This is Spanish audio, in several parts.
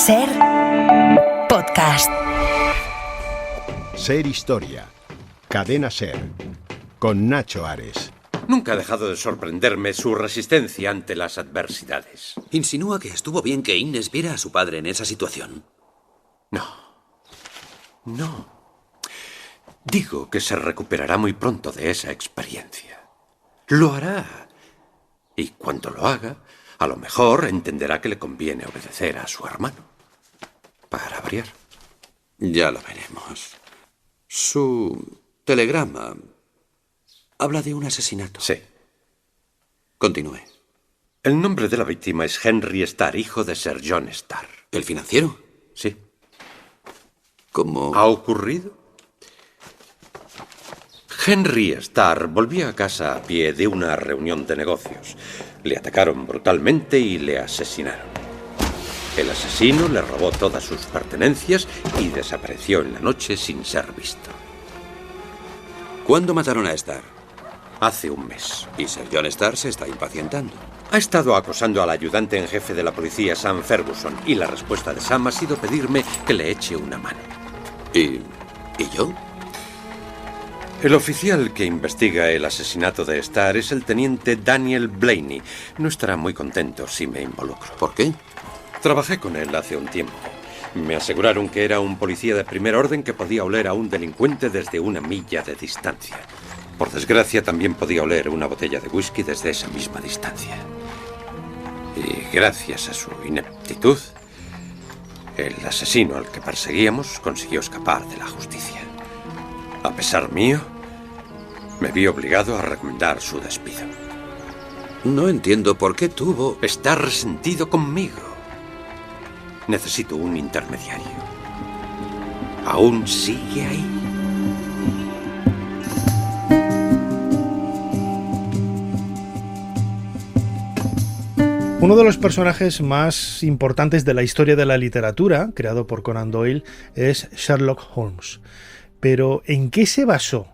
Ser podcast. Ser Historia. Cadena Ser. Con Nacho Ares. Nunca ha dejado de sorprenderme su resistencia ante las adversidades. ¿Insinúa que estuvo bien que Inés viera a su padre en esa situación? No. Digo que se recuperará muy pronto de esa experiencia. Lo hará. Y cuando lo haga, a lo mejor entenderá que le conviene obedecer a su hermano. Para variar. Ya lo veremos. Su telegrama habla de un asesinato. Sí. Continúe. El nombre de la víctima es Henry Starr, hijo de Sir John Starr. ¿El financiero? Sí. ¿Cómo ¿Ha ocurrido? Henry Starr volvía a casa a pie de una reunión de negocios. Le atacaron brutalmente y le asesinaron. El asesino le robó todas sus pertenencias y desapareció en la noche sin ser visto. ¿Cuándo mataron a Starr? Hace un mes. Y Sir John Starr se está impacientando. Ha estado acosando al ayudante en jefe de la policía, Sam Ferguson, y la respuesta de Sam ha sido pedirme que le eche una mano. ¿Y yo? El oficial que investiga el asesinato de Starr es el teniente Daniel Blaney. No estará muy contento si me involucro. ¿Por qué? Trabajé con él hace un tiempo. Me aseguraron que era un policía de primer orden que podía oler a un delincuente desde 1 milla de distancia. Por desgracia, también podía oler una botella de whisky desde esa misma distancia. Y gracias a su ineptitud, el asesino al que perseguíamos consiguió escapar de la justicia. A pesar mío, me vi obligado a recomendar su despido. No entiendo por qué tuvo... Está resentido conmigo. Necesito un intermediario. ¿Aún sigue ahí? Uno de los personajes más importantes de la historia de la literatura, creado por Conan Doyle, es Sherlock Holmes. Pero, ¿en qué se basó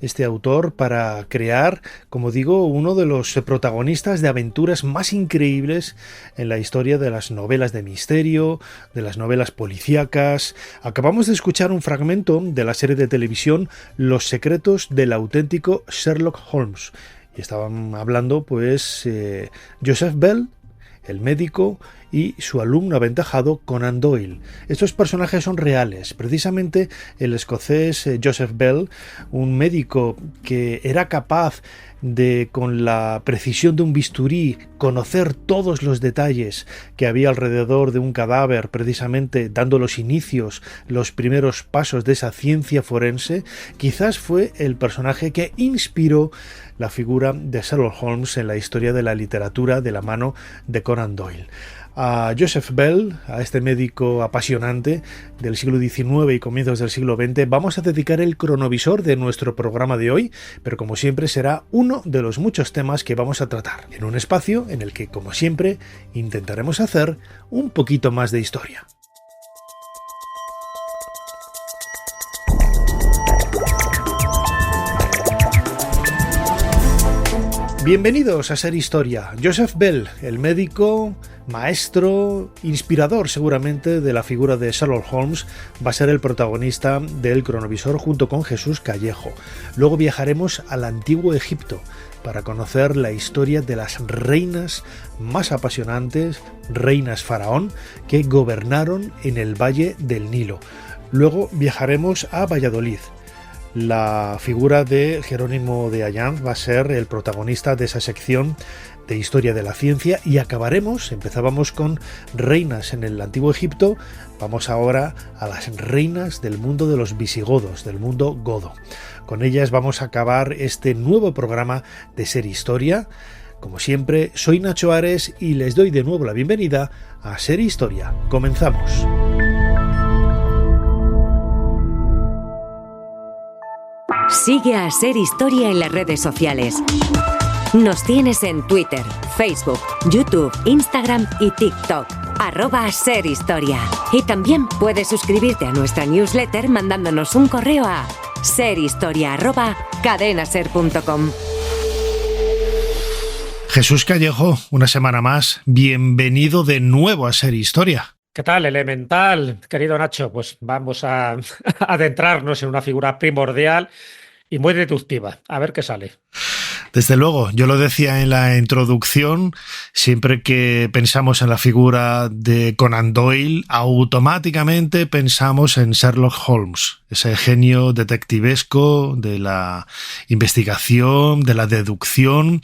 este autor para crear, como digo, uno de los protagonistas de aventuras más increíbles en la historia de las novelas de misterio, de las novelas policíacas? Acabamos de escuchar un fragmento de la serie de televisión Los secretos del auténtico Sherlock Holmes. Y estaban hablando, pues, Joseph Bell, el médico, y su alumno aventajado Conan Doyle. Estos personajes son reales. Precisamente el escocés Joseph Bell, un médico que era capaz de, con la precisión de un bisturí, conocer todos los detalles que había alrededor de un cadáver, precisamente dando los inicios, los primeros pasos de esa ciencia forense, quizás fue el personaje que inspiró la figura de Sherlock Holmes en la historia de la literatura de la mano de Conan Doyle. A Joseph Bell, a este médico apasionante del siglo XIX y comienzos del siglo XX, vamos a dedicar el cronovisor de nuestro programa de hoy, pero como siempre será uno de los muchos temas que vamos a tratar, en un espacio en el que, como siempre, intentaremos hacer un poquito más de historia. Bienvenidos a Ser Historia. Joseph Bell, el médico, maestro, inspirador seguramente de la figura de Sherlock Holmes, va a ser el protagonista del cronovisor junto con Jesús Callejo. Luego viajaremos al antiguo Egipto para conocer la historia de las reinas más apasionantes, reinas faraón, que gobernaron en el Valle del Nilo. Luego viajaremos a Valladolid. La figura de Jerónimo de Allanz va a ser el protagonista de esa sección de historia de la ciencia y empezábamos con reinas en el antiguo Egipto, vamos ahora a las reinas del mundo de los visigodos, del mundo godo. Con ellas vamos a acabar este nuevo programa de Ser Historia. Como siempre, soy Nacho Ares y les doy de nuevo la bienvenida a Ser Historia. Comenzamos. Sigue a Ser Historia en las redes sociales. Nos tienes en Twitter, Facebook, YouTube, Instagram y TikTok. @serhistoria. Y también puedes suscribirte a nuestra newsletter mandándonos un correo a serhistoria@cadenaser.com. Jesús Callejo, una semana más, bienvenido de nuevo a Ser Historia. ¿Qué tal, elemental, querido Nacho? Pues vamos a adentrarnos en una figura primordial y muy deductiva. A ver qué sale. Desde luego, yo lo decía en la introducción, siempre que pensamos en la figura de Conan Doyle, automáticamente pensamos en Sherlock Holmes, ese genio detectivesco de la investigación, de la deducción.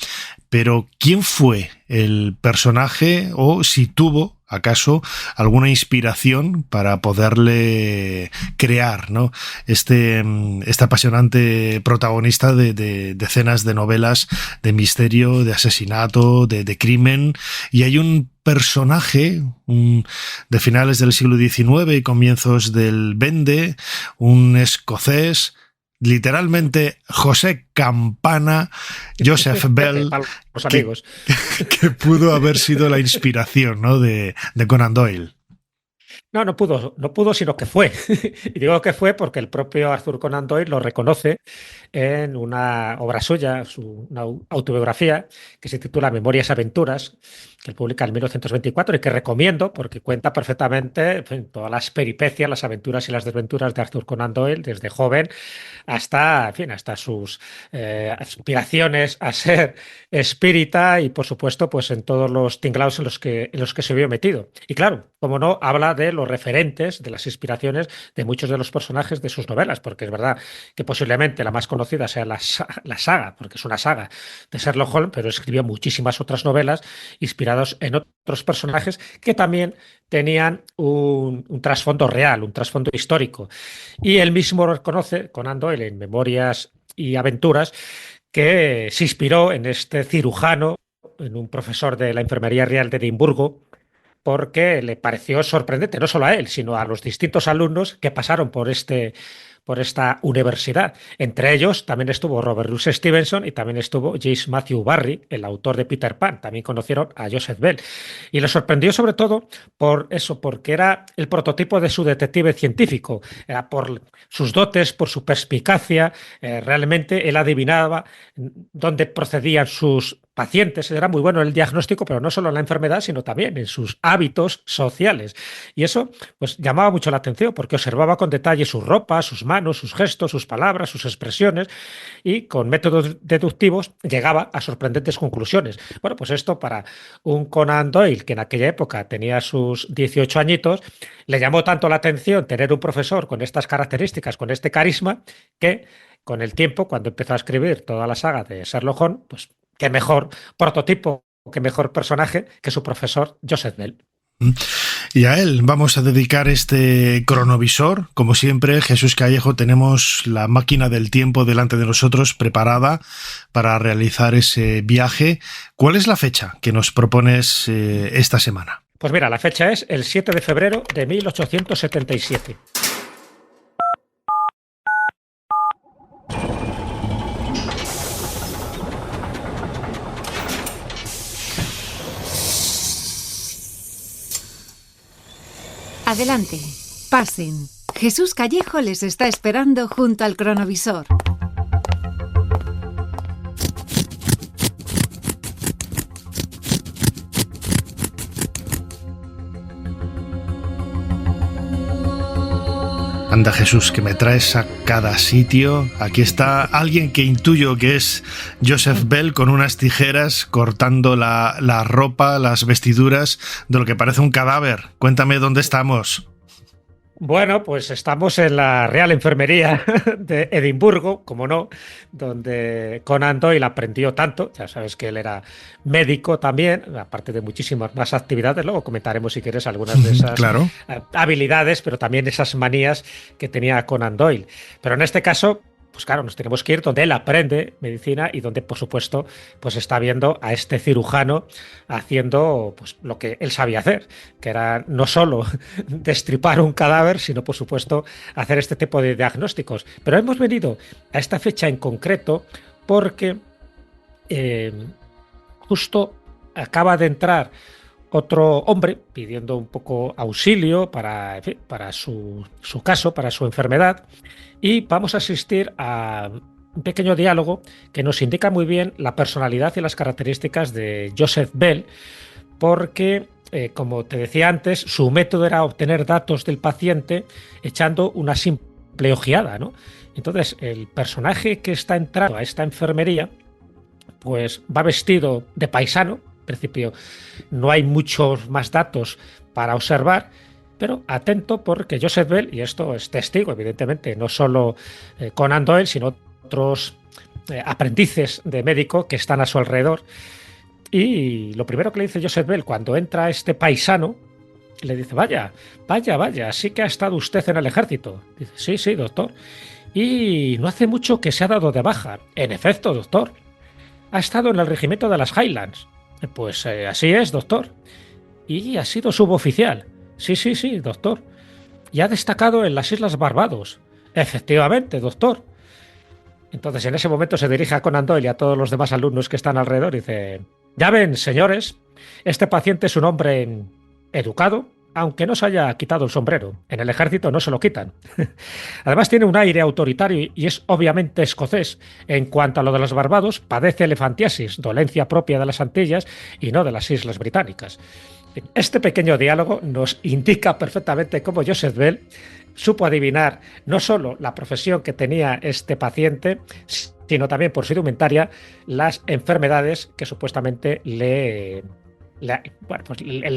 Pero ¿quién fue el personaje o si tuvo acaso alguna inspiración para poderle crear, ¿no? Este apasionante protagonista de decenas de novelas de misterio, de asesinato, de crimen? Y hay un personaje de finales del siglo XIX y comienzos del XX, un escocés, literalmente José Campana, Joseph Bell, Los amigos. que pudo haber sido la inspiración, ¿no?, de Conan Doyle. No pudo, sino que fue. Y digo que fue porque el propio Arthur Conan Doyle lo reconoce en una obra suya, una autobiografía, que se titula Memorias y Aventuras, que él publica en 1924 y que recomiendo porque cuenta perfectamente, en fin, todas las peripecias, las aventuras y las desventuras de Arthur Conan Doyle, desde joven hasta, en fin, hasta sus aspiraciones a ser espírita y, por supuesto, pues en todos los tinglados en los que se vio metido. Y claro, como no, habla de los referentes, de las inspiraciones de muchos de los personajes de sus novelas, porque es verdad que posiblemente la más conocida sea la saga, porque es una saga de Sherlock Holmes, pero escribió muchísimas otras novelas inspiradas en otros personajes que también tenían un trasfondo real, un trasfondo histórico. Y él mismo reconoce, Conan Doyle, en Memorias y Aventuras, que se inspiró en este cirujano, en un profesor de la Enfermería Real de Edimburgo, porque le pareció sorprendente, no solo a él, sino a los distintos alumnos que pasaron por esta universidad. Entre ellos también estuvo Robert Louis Stevenson y también estuvo James Matthew Barrie, el autor de Peter Pan. También conocieron a Joseph Bell. Y le sorprendió sobre todo por eso, porque era el prototipo de su detective científico. Era por sus dotes, por su perspicacia. Realmente él adivinaba dónde procedían sus pacientes. Era muy bueno en el diagnóstico, pero no solo en la enfermedad, sino también en sus hábitos sociales. Y eso pues llamaba mucho la atención porque observaba con detalle sus ropas, sus manos, sus gestos, sus palabras, sus expresiones y con métodos deductivos llegaba a sorprendentes conclusiones. Bueno, pues esto para un Conan Doyle que en aquella época tenía sus 18 añitos, le llamó tanto la atención tener un profesor con estas características, con este carisma, que con el tiempo, cuando empezó a escribir toda la saga de Sherlock Holmes, pues qué mejor prototipo, qué mejor personaje que su profesor Joseph Bell. Y a él vamos a dedicar este cronovisor. Como siempre, Jesús Callejo, tenemos la máquina del tiempo delante de nosotros preparada para realizar ese viaje. ¿Cuál es la fecha que nos propones esta semana? Pues mira, la fecha es el 7 de febrero de 1877. Adelante, pasen. Jesús Callejo les está esperando junto al cronovisor. Anda, Jesús, que me traes a cada sitio. Aquí está alguien que intuyo que es Joseph Bell con unas tijeras cortando la ropa, las vestiduras de lo que parece un cadáver. Cuéntame dónde estamos. Bueno, pues estamos en la Real Enfermería de Edimburgo, como no, donde Conan Doyle aprendió tanto. Ya sabes que él era médico también, aparte de muchísimas más actividades. Luego comentaremos, si quieres, algunas de esas claro, habilidades, pero también esas manías que tenía Conan Doyle. Pero en este caso, pues claro, nos tenemos que ir donde él aprende medicina y donde, por supuesto, pues está viendo a este cirujano haciendo pues lo que él sabía hacer, que era no solo destripar un cadáver, sino, por supuesto, hacer este tipo de diagnósticos. Pero hemos venido a esta fecha en concreto porque justo acaba de entrar otro hombre pidiendo un poco auxilio para, en fin, para su caso, para su enfermedad, y vamos a asistir a un pequeño diálogo que nos indica muy bien la personalidad y las características de Joseph Bell, porque como te decía antes, su método era obtener datos del paciente echando una simple ojeada, ¿no? Entonces, el personaje que está entrando a esta enfermería, pues va vestido de paisano. En principio no hay muchos más datos para observar, pero atento porque Joseph Bell, y esto es testigo, evidentemente, no solo Conan Doyle, sino otros aprendices de médico que están a su alrededor. Y lo primero que le dice Joseph Bell cuando entra este paisano, le dice: vaya, sí que ha estado usted en el ejército. Dice: sí, doctor. Y no hace mucho que se ha dado de baja. En efecto, doctor. Ha estado en el regimiento de las Highlands. Pues así es, doctor. Y ha sido suboficial. Sí, doctor. Y ha destacado en las Islas Barbados. Efectivamente, doctor. Entonces, en ese momento se dirige a Conan Doyle y a todos los demás alumnos que están alrededor y dice: ya ven, señores, este paciente es un hombre educado, aunque no se haya quitado el sombrero. En el ejército no se lo quitan. Además tiene un aire autoritario y es obviamente escocés. En cuanto a lo de los Barbados, padece elefantiasis, dolencia propia de las Antillas y no de las Islas Británicas. Este pequeño diálogo nos indica perfectamente cómo Joseph Bell supo adivinar no solo la profesión que tenía este paciente, sino también por su indumentaria las enfermedades que supuestamente le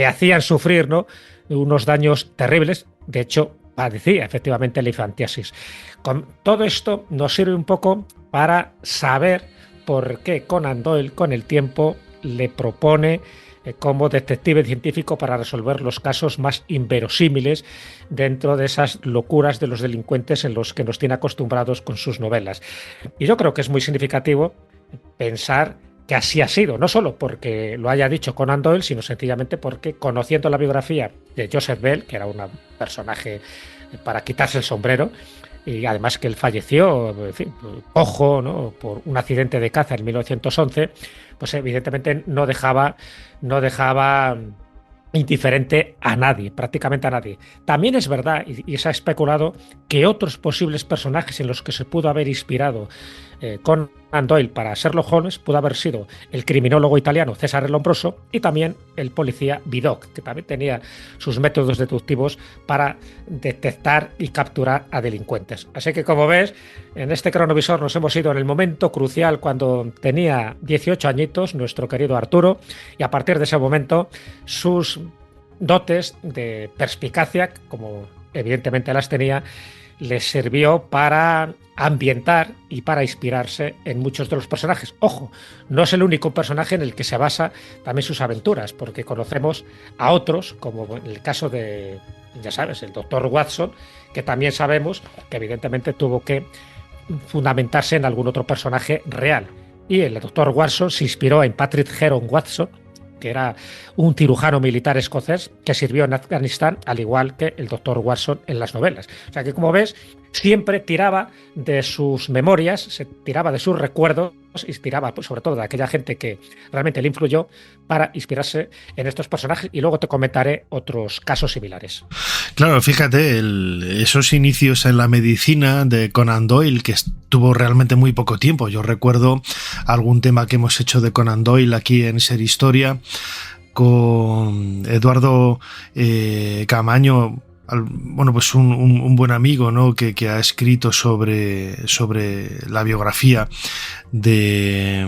hacían sufrir, ¿no?, unos daños terribles. De hecho, padecía efectivamente elefantiasis. Con todo esto nos sirve un poco para saber por qué Conan Doyle con el tiempo le propone como detective científico para resolver los casos más inverosímiles dentro de esas locuras de los delincuentes en los que nos tiene acostumbrados con sus novelas. Y yo creo que es muy significativo pensar que así ha sido, no solo porque lo haya dicho Conan Doyle, sino sencillamente porque, conociendo la biografía de Joseph Bell, que era un personaje para quitarse el sombrero, y además que él falleció, en fin, cojo, ¿no?, por un accidente de caza en 1911, pues evidentemente no dejaba indiferente a nadie, prácticamente a nadie. También es verdad, y se ha especulado, que otros posibles personajes en los que se pudo haber inspirado Conan Doyle para Sherlock Holmes pudo haber sido el criminólogo italiano Cesare Lombroso y también el policía Vidocq, que también tenía sus métodos deductivos para detectar y capturar a delincuentes. Así que, como ves, en este cronovisor nos hemos ido en el momento crucial cuando tenía 18 añitos nuestro querido Arturo, y a partir de ese momento sus dotes de perspicacia, como evidentemente las tenía, les sirvió para ambientar y para inspirarse en muchos de los personajes. Ojo, no es el único personaje en el que se basa también sus aventuras, porque conocemos a otros, como en el caso de, ya sabes, el Dr. Watson, que también sabemos que evidentemente tuvo que fundamentarse en algún otro personaje real. Y el Dr. Watson se inspiró en Patrick Heron Watson, que era un cirujano militar escocés que sirvió en Afganistán, al igual que el Dr. Watson en las novelas. O sea que, como ves, siempre tiraba de sus memorias, se tiraba de sus recuerdos y tiraba, pues, sobre todo de aquella gente que realmente le influyó para inspirarse en estos personajes, y luego te comentaré otros casos similares. Claro, fíjate, esos inicios en la medicina de Conan Doyle, que estuvo realmente muy poco tiempo. Yo recuerdo algún tema que hemos hecho de Conan Doyle aquí en Ser Historia con Eduardo Camaño, bueno, pues un buen amigo, ¿no?, que ha escrito sobre la biografía de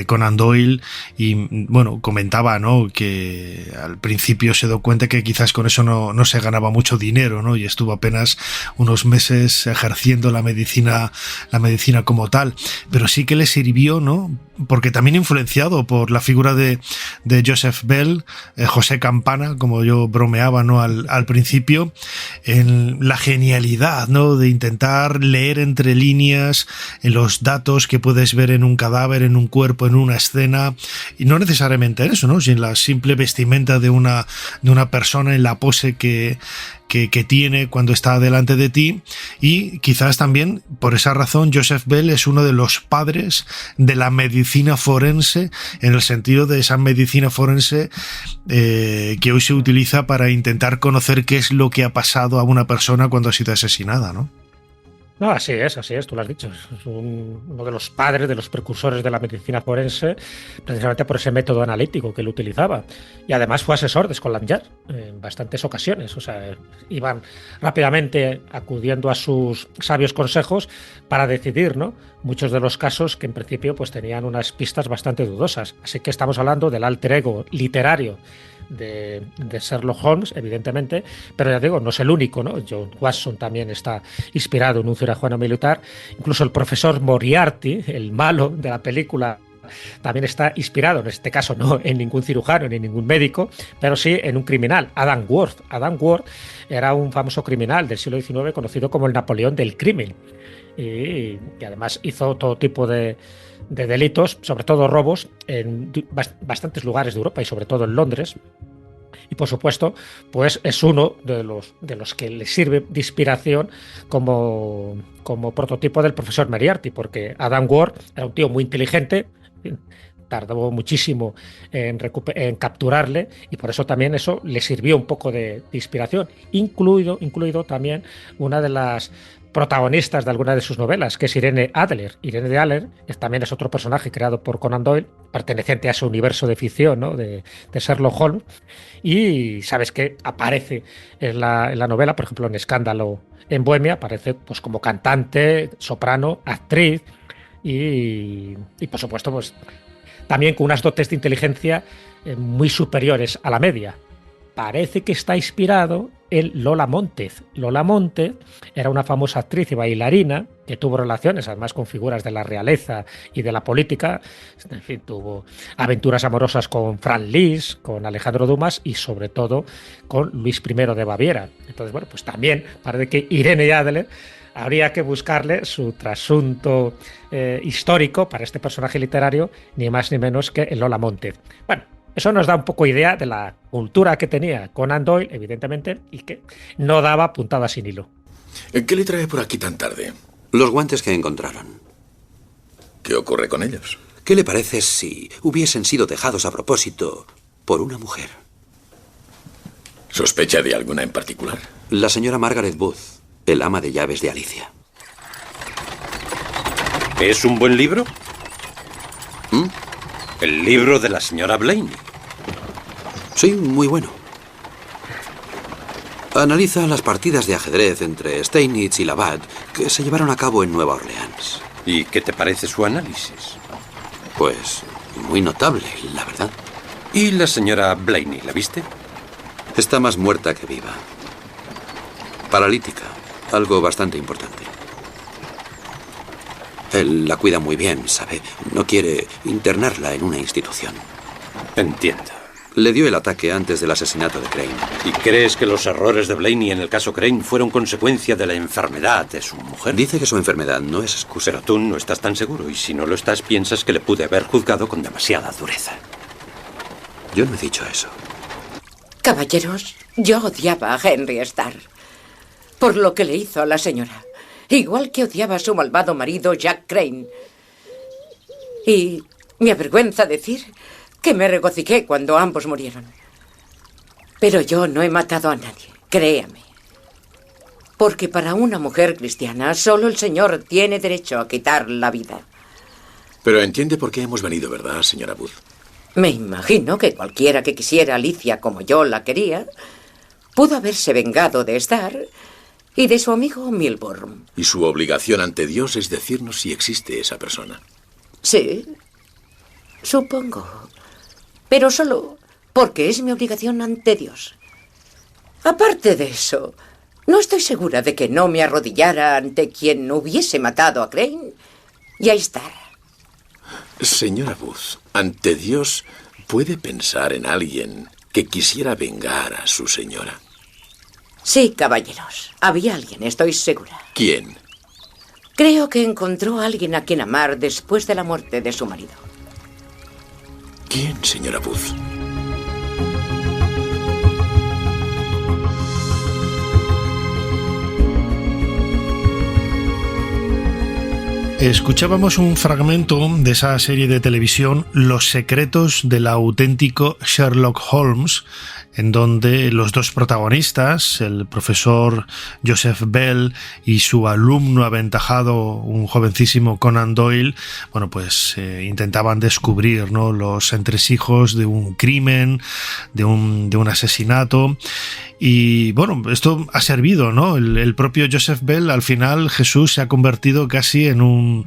Conan Doyle, y bueno, comentaba, ¿no?, que al principio se dio cuenta que quizás con eso no se ganaba mucho dinero, ¿no?, y estuvo apenas unos meses ejerciendo la medicina como tal, pero sí que le sirvió, ¿no?, porque también influenciado por la figura de Joseph Bell, José Campana, como yo bromeaba, ¿no?, al principio, en la genialidad, ¿no?, de intentar leer entre líneas en los datos que puedes ver en un cadáver, en un cuerpo, en una escena, y no necesariamente eso, ¿no?, sino en la simple vestimenta de una persona, en la pose que tiene cuando está delante de ti. Y quizás también por esa razón Joseph Bell es uno de los padres de la medicina forense, en el sentido de esa medicina forense que hoy se utiliza para intentar conocer qué es lo que ha pasado a una persona cuando ha sido asesinada, ¿no? No, así es, tú lo has dicho. Es uno de los padres, de los precursores de la medicina forense, precisamente por ese método analítico que él utilizaba. Y además fue asesor de Scotland Yard en bastantes ocasiones. O sea, iban rápidamente acudiendo a sus sabios consejos para decidir, ¿no?, muchos de los casos que en principio pues tenían unas pistas bastante dudosas. Así que estamos hablando del alter ego literario de Sherlock Holmes, evidentemente, pero ya digo, no es el único, ¿no? John Watson también está inspirado en un cirujano militar, incluso el profesor Moriarty, el malo de la película, también está inspirado, en este caso no en ningún cirujano ni ningún médico, pero sí en un criminal, Adam Worth. Adam Worth era un famoso criminal del siglo XIX conocido como el Napoleón del crimen, y además hizo todo tipo de delitos, sobre todo robos, en bastantes lugares de Europa y sobre todo en Londres. Y por supuesto, pues es uno de los que le sirve de inspiración como prototipo del profesor Moriarty, porque Adam Worth era un tío muy inteligente, tardó muchísimo en capturarle, y por eso también eso le sirvió un poco de inspiración, incluido también una de las protagonistas de alguna de sus novelas, que es Irene Adler. Irene Adler también es otro personaje creado por Conan Doyle, perteneciente a ese universo de ficción, ¿no?, de Sherlock Holmes, y sabes que aparece en la novela, por ejemplo, en Escándalo en Bohemia, aparece pues como cantante, soprano, actriz, y por supuesto pues también con unas dotes de inteligencia muy superiores a la media. Parece que está inspirado en Lola Montez. Lola Montez era una famosa actriz y bailarina que tuvo relaciones además con figuras de la realeza y de la política. En fin, tuvo aventuras amorosas con Franz Liszt, con Alejandro Dumas y sobre todo con Luis I de Baviera. Entonces, bueno, pues también parece que Irene Adler habría que buscarle su trasunto histórico para este personaje literario, ni más ni menos que en Lola Montez. Bueno, eso nos da un poco idea de la cultura que tenía Conan Doyle, evidentemente, y que no daba puntada sin hilo. ¿Qué le trae por aquí tan tarde? Los guantes que encontraron. ¿Qué ocurre con ellos? ¿Qué le parece si hubiesen sido dejados a propósito por una mujer? ¿Sospecha de alguna en particular? La señora Margaret Booth, el ama de llaves de Alicia. ¿Es un buen libro? ¿Mm? El libro de la señora Blaney. Sí, muy bueno. Analiza las partidas de ajedrez entre Steinitz y Labat que se llevaron a cabo en Nueva Orleans. ¿Y qué te parece su análisis? Pues muy notable, la verdad. ¿Y la señora Blaney, la viste? Está más muerta que viva. Paralítica, algo bastante importante. Él la cuida muy bien, ¿sabe? No quiere internarla en una institución. Entiendo. Le dio el ataque antes del asesinato de Crane. ¿Y crees que los errores de Blaney en el caso Crane fueron consecuencia de la enfermedad de su mujer? Dice que su enfermedad no es excusa. Pero tú no estás tan seguro, y si no lo estás, piensas que le pude haber juzgado con demasiada dureza. Yo no he dicho eso. Caballeros, yo odiaba a Henry Starr por lo que le hizo a la señora. Igual que odiaba a su malvado marido Jack Crane. Y me avergüenza decir que me regocijé cuando ambos murieron. Pero yo no he matado a nadie, créame. Porque para una mujer cristiana solo el Señor tiene derecho a quitar la vida. Pero entiende por qué hemos venido, ¿verdad, señora Booth? Me imagino que cualquiera que quisiera a Alicia como yo la quería pudo haberse vengado de Starr y de su amigo Milburn. Y su obligación ante Dios es decirnos si existe esa persona. Sí, supongo. Pero solo porque es mi obligación ante Dios. Aparte de eso, no estoy segura de que no me arrodillara ante quien hubiese matado a Crane y a Starr. Señora Booth, ante Dios, ¿puede pensar en alguien que quisiera vengar a su señora? Sí, caballeros. Había alguien, estoy segura. ¿Quién? Creo que encontró a alguien a quien amar después de la muerte de su marido. ¿Quién, señora Booth? Escuchábamos un fragmento de esa serie de televisión Los secretos del auténtico Sherlock Holmes, en donde los dos protagonistas, el profesor Joseph Bell y su alumno aventajado, un jovencísimo Conan Doyle, bueno, pues intentaban descubrir, ¿no?, los entresijos de un crimen, de un asesinato. Y bueno, esto ha servido, ¿no? El propio Joseph Bell, al final, Jesús se ha convertido casi en un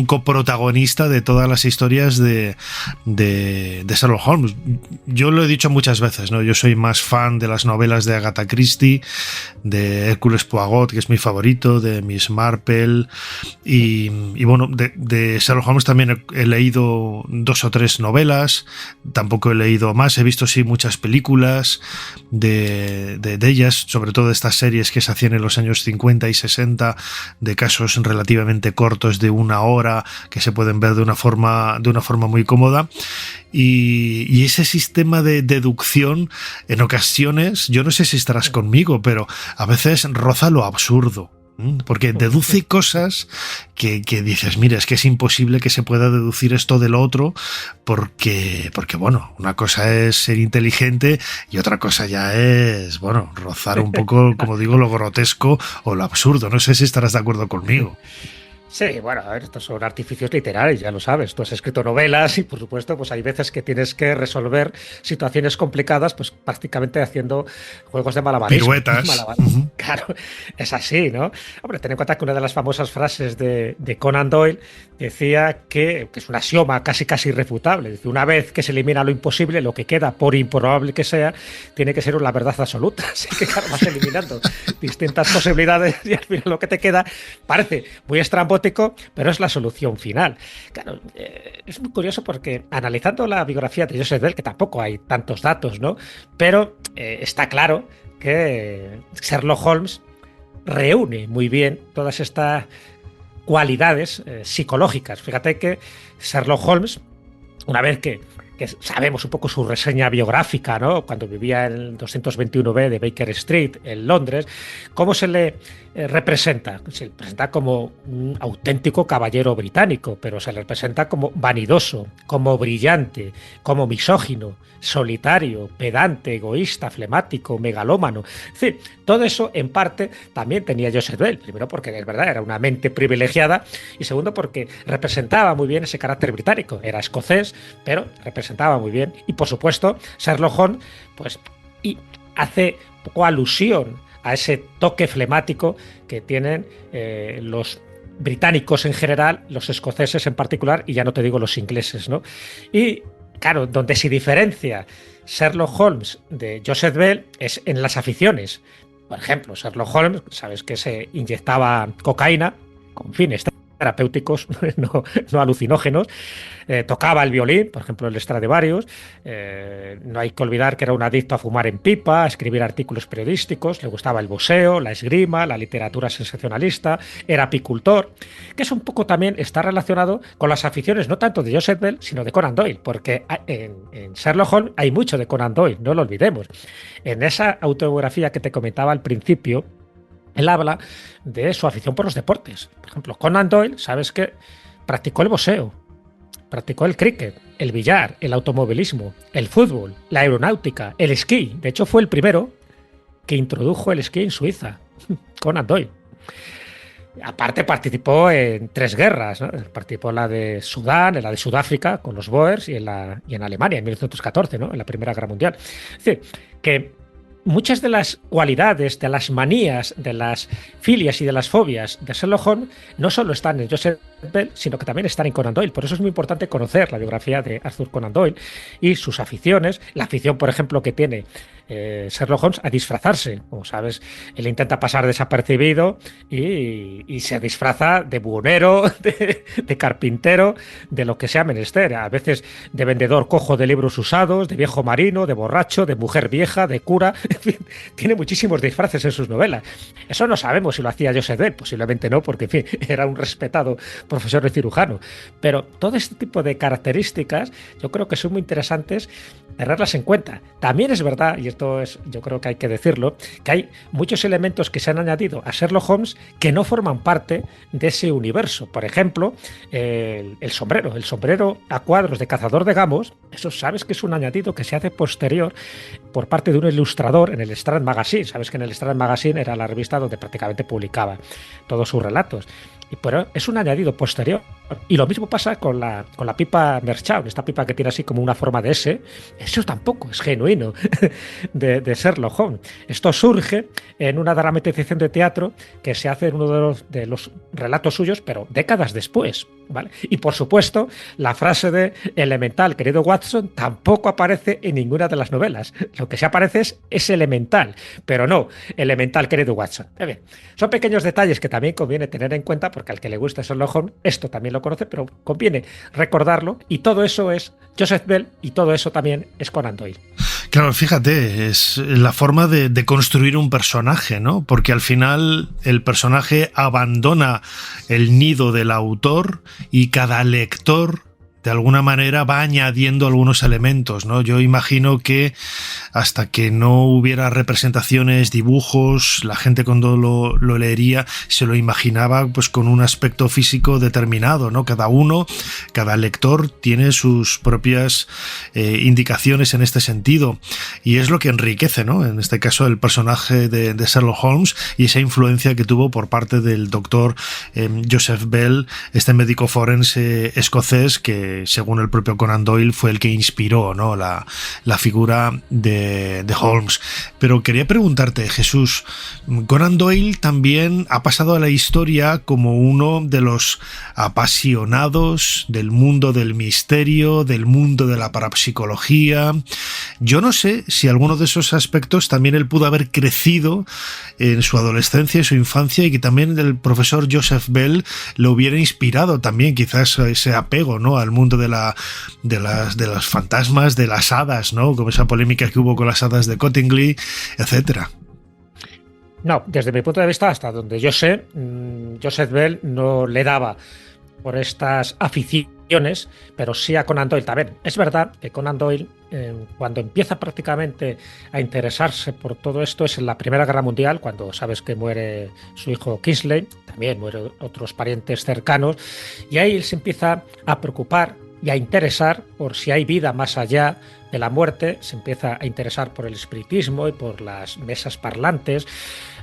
coprotagonista de todas las historias de Sherlock Holmes. Yo lo he dicho muchas veces, ¿no? Yo soy más fan de las novelas de Agatha Christie, de Hércules Poirot, que es mi favorito, de Miss Marple, y bueno, de Sherlock Holmes también he leído 2 o 3 novelas, tampoco he leído más, he visto sí muchas películas de ellas, sobre todo de estas series que se hacían en los años 50 y 60, de casos relativamente cortos de 1 hora, que se pueden ver de una forma muy cómoda. Y ese sistema de deducción, en ocasiones, yo no sé si estarás conmigo, pero a veces roza lo absurdo. Porque deduce cosas que dices, mira, es que es imposible que se pueda deducir esto de lo otro, porque bueno, una cosa es ser inteligente y otra cosa ya es, bueno, rozar un poco, como digo, lo grotesco o lo absurdo. No sé si estarás de acuerdo conmigo. Sí, bueno, a ver, estos son artificios literarios, ya lo sabes. Tú has escrito novelas y, por supuesto, pues hay veces que tienes que resolver situaciones complicadas, pues prácticamente haciendo juegos de malabarismo. Piruetas. Claro, es así, ¿no? Hombre, ten en cuenta que una de las famosas frases de Conan Doyle decía que es un axioma casi irrefutable. Dice, una vez que se elimina lo imposible, lo que queda, por improbable que sea, tiene que ser la verdad absoluta. Así que, claro, vas eliminando distintas posibilidades y al final lo que te queda parece muy estrambótico, pero es la solución final. Claro, es muy curioso porque analizando la biografía de Joseph Bell, que tampoco hay tantos datos, ¿no? Pero está claro que Sherlock Holmes reúne muy bien todas estas cualidades psicológicas. Fíjate que Sherlock Holmes, una vez que sabemos un poco su reseña biográfica, ¿no?, cuando vivía en el 221B de Baker Street, en Londres, ¿cómo se le representa? Se le presenta como un auténtico caballero británico, pero se le representa como vanidoso, como brillante, como misógino, solitario, pedante, egoísta, flemático, megalómano. Es decir, todo eso en parte también tenía Joseph Bell. Primero porque es verdad, era una mente privilegiada, y segundo porque representaba muy bien ese carácter británico. Era escocés, pero representaba muy bien. Y por supuesto, Sherlock Holmes pues, y hace poco alusión a ese toque flemático que tienen los británicos en general, los escoceses en particular, y ya no te digo los ingleses, ¿no? Y claro, donde se diferencia Sherlock Holmes de Joseph Bell es en las aficiones. Por ejemplo, Sherlock Holmes, sabes que se inyectaba cocaína con fines terapéuticos, no alucinógenos, tocaba el violín, por ejemplo el Stradivarius, no hay que olvidar que era un adicto a fumar en pipa, a escribir artículos periodísticos, le gustaba el boxeo, la esgrima, la literatura sensacionalista, era apicultor, que es un poco también está relacionado con las aficiones no tanto de Joseph Bell, sino de Conan Doyle, porque en Sherlock Holmes hay mucho de Conan Doyle, no lo olvidemos. En esa autobiografía que te comentaba al principio, él habla de su afición por los deportes. Por ejemplo, Conan Doyle, sabes que practicó el boxeo, practicó el cricket, el billar, el automovilismo, el fútbol, la aeronáutica, el esquí. De hecho, fue el primero que introdujo el esquí en Suiza, Conan Doyle. Aparte participó en 3 guerras, ¿no? Participó en la de Sudán, en la de Sudáfrica con los Boers y en Alemania en 1914, ¿no?, en la Primera Guerra Mundial. Es decir, que muchas de las cualidades, de las manías, de las filias y de las fobias de Sherlock Holmes no solo están en Joseph Bell, sino que también están en Conan Doyle. Por eso es muy importante conocer la biografía de Arthur Conan Doyle y sus aficiones. La afición, por ejemplo, que tiene Sherlock Holmes a disfrazarse. Como sabes, él intenta pasar desapercibido y se disfraza de buhonero, de carpintero, de lo que sea menester. A veces de vendedor cojo de libros usados, de viejo marino, de borracho, de mujer vieja, de cura. En fin, tiene muchísimos disfraces en sus novelas. Eso no sabemos si lo hacía Joseph Bell, posiblemente no, porque en fin, era un respetado profesor de cirujano. Pero todo este tipo de características yo creo que son muy interesantes tenerlas en cuenta. También es verdad, y esto es, yo creo que hay que decirlo, que hay muchos elementos que se han añadido a Sherlock Holmes que no forman parte de ese universo. Por ejemplo, el sombrero a cuadros de cazador de gamos, eso sabes que es un añadido que se hace posterior por parte de un ilustrador en el Strand Magazine. Sabes que en el Strand Magazine era la revista donde prácticamente publicaba todos sus relatos. Pero es un añadido posterior. Y lo mismo pasa con la pipa Merchant, esta pipa que tiene así como una forma de S. Eso tampoco es genuino de Sherlock Holmes. Esto surge en una dramatización de teatro que se hace en uno de los relatos suyos, pero décadas después, ¿vale? Y por supuesto, la frase de elemental, querido Watson, tampoco aparece en ninguna de las novelas. Lo que sí aparece es elemental, pero no elemental, querido Watson. Bien, son pequeños detalles que también conviene tener en cuenta, porque al que le gusta Sherlock Holmes, esto también lo conoce, pero conviene recordarlo, y todo eso es Joseph Bell y todo eso también es Conan Doyle. Claro, fíjate, es la forma de construir un personaje, ¿no? Porque al final el personaje abandona el nido del autor y cada lector de alguna manera va añadiendo algunos elementos, ¿no? Yo imagino que hasta que no hubiera representaciones, dibujos, la gente cuando lo leería se lo imaginaba pues con un aspecto físico determinado, ¿no? Cada lector tiene sus propias indicaciones en este sentido, y es lo que enriquece, ¿no? En este caso el personaje de Sherlock Holmes y esa influencia que tuvo por parte del doctor Joseph Bell, este médico forense escocés que, según el propio Conan Doyle, fue el que inspiró, ¿no? la figura de Holmes. Pero quería preguntarte, Jesús, Conan Doyle también ha pasado a la historia como uno de los apasionados del mundo del misterio, del mundo de la parapsicología. Yo no sé si alguno de esos aspectos también él pudo haber crecido en su adolescencia y su infancia, y que también el profesor Joseph Bell lo hubiera inspirado también, quizás ese apego, ¿no? Al mundo de los fantasmas, de las hadas, ¿no? Como esa polémica que hubo con las hadas de Cottingley, etcétera. No, desde mi punto de vista, hasta donde yo sé, Joseph Bell no le daba por estas aficiones, pero sí a Conan Doyle también. Es verdad que Conan Doyle, cuando empieza prácticamente a interesarse por todo esto, es en la Primera Guerra Mundial, cuando sabes que muere su hijo Kingsley, también mueren otros parientes cercanos, y ahí él se empieza a preocupar y a interesar por si hay vida más allá de la muerte, se empieza a interesar por el espiritismo y por las mesas parlantes.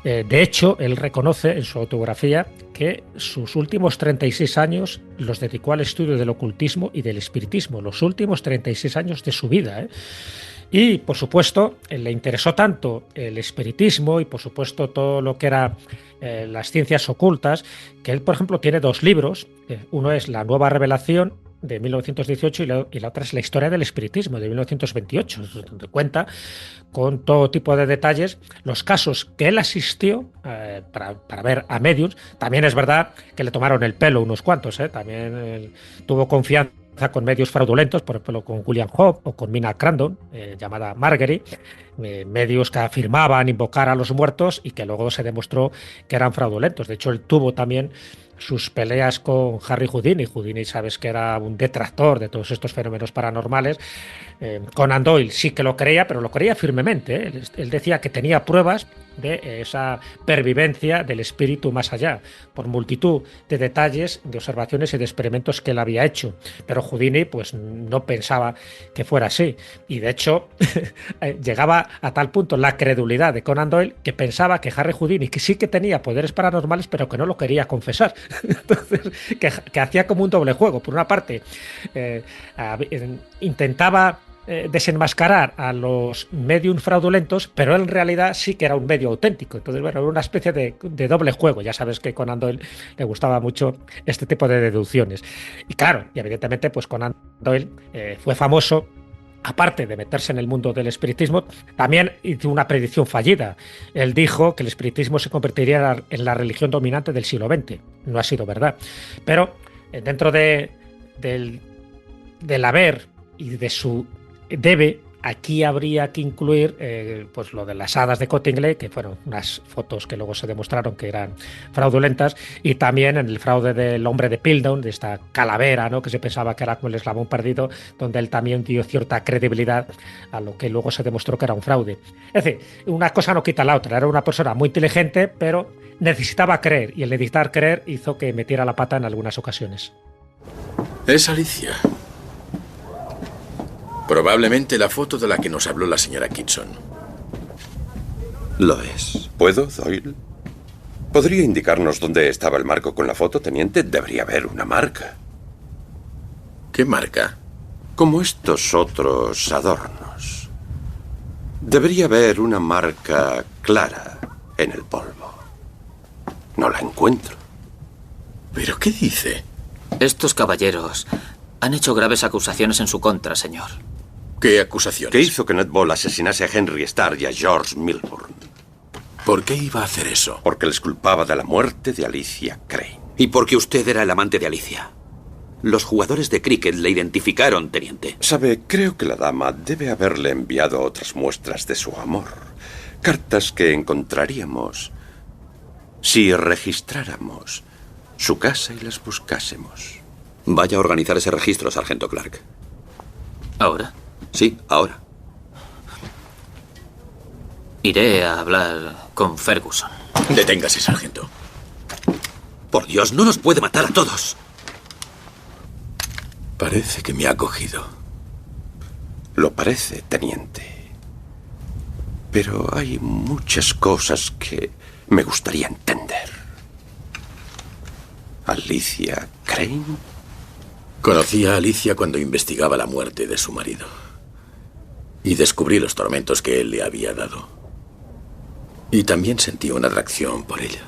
De hecho, él reconoce en su autobiografía que sus últimos 36 años los dedicó al estudio del ocultismo y del espiritismo, los últimos 36 años de su vida, ¿eh? Y, por supuesto, le interesó tanto el espiritismo y, por supuesto, todo lo que era las ciencias ocultas, que él, por ejemplo, tiene 2 libros. Uno es La Nueva Revelación, de 1918, y la otra es La Historia del Espiritismo, de 1928, donde cuenta con todo tipo de detalles los casos que él asistió para ver a mediums. También es verdad que le tomaron el pelo unos cuantos, también tuvo confianza con medios fraudulentos, por ejemplo con William Hope o con Mina Crandon, llamada Margery, medios que afirmaban invocar a los muertos y que luego se demostró que eran fraudulentos. De hecho, él tuvo también sus peleas con Harry Houdini. Houdini, sabes que era un detractor de todos estos fenómenos paranormales. Conan Doyle sí que lo creía, pero lo creía firmemente, ¿eh? Él decía que tenía pruebas de esa pervivencia del espíritu más allá, por multitud de detalles, de observaciones y de experimentos que él había hecho. Pero Houdini pues no pensaba que fuera así. Y de hecho llegaba a tal punto la credulidad de Conan Doyle que pensaba que Harry Houdini que sí que tenía poderes paranormales, pero que no lo quería confesar. Entonces, que hacía como un doble juego. Por una parte, intentaba desenmascarar a los mediums fraudulentos, pero él en realidad sí que era un medio auténtico. Entonces, bueno, era una especie de doble juego. Ya sabes que Conan Doyle le gustaba mucho este tipo de deducciones. Y claro, y evidentemente, pues Conan Doyle fue famoso. Aparte de meterse en el mundo del espiritismo, también hizo una predicción fallida. Él dijo que el espiritismo se convertiría en la religión dominante del siglo XX. No ha sido verdad. Pero dentro del haber y de su debe, aquí habría que incluir pues lo de las hadas de Cottingley, que fueron unas fotos que luego se demostraron que eran fraudulentas, y también en el fraude del hombre de Piltdown, de esta calavera, ¿no?, que se pensaba que era como el eslabón perdido, donde él también dio cierta credibilidad a lo que luego se demostró que era un fraude. Es decir, una cosa no quita la otra. Era una persona muy inteligente, pero necesitaba creer, y el necesitar creer hizo que metiera la pata en algunas ocasiones. Es Alicia. Probablemente la foto de la que nos habló la señora Kitson. Lo es. ¿Puedo, Doyle? ¿Podría indicarnos dónde estaba el marco con la foto, teniente? Debería haber una marca. ¿Qué marca? Como estos otros adornos. Debería haber una marca clara en el polvo. No la encuentro. ¿Pero qué dice? Estos caballeros han hecho graves acusaciones en su contra, señor. ¿Qué acusaciones? ¿Qué hizo que Ned Ball asesinase a Henry Starr y a George Milburn? ¿Por qué iba a hacer eso? Porque les culpaba de la muerte de Alicia Crane. Y porque usted era el amante de Alicia. Los jugadores de cricket le identificaron, teniente. Sabe, creo que la dama debe haberle enviado otras muestras de su amor. Cartas que encontraríamos si registráramos su casa y las buscásemos. Vaya a organizar ese registro, sargento Clark. ¿Ahora? Sí, ahora. Iré a hablar con Ferguson. Deténgase, sargento. Por Dios, no nos puede matar a todos. Parece que me ha cogido. Lo parece, teniente. Pero hay muchas cosas que me gustaría entender. ¿Alicia Crane? Conocí a Alicia cuando investigaba la muerte de su marido. Y descubrí los tormentos que él le había dado. Y también sentí una atracción por ella.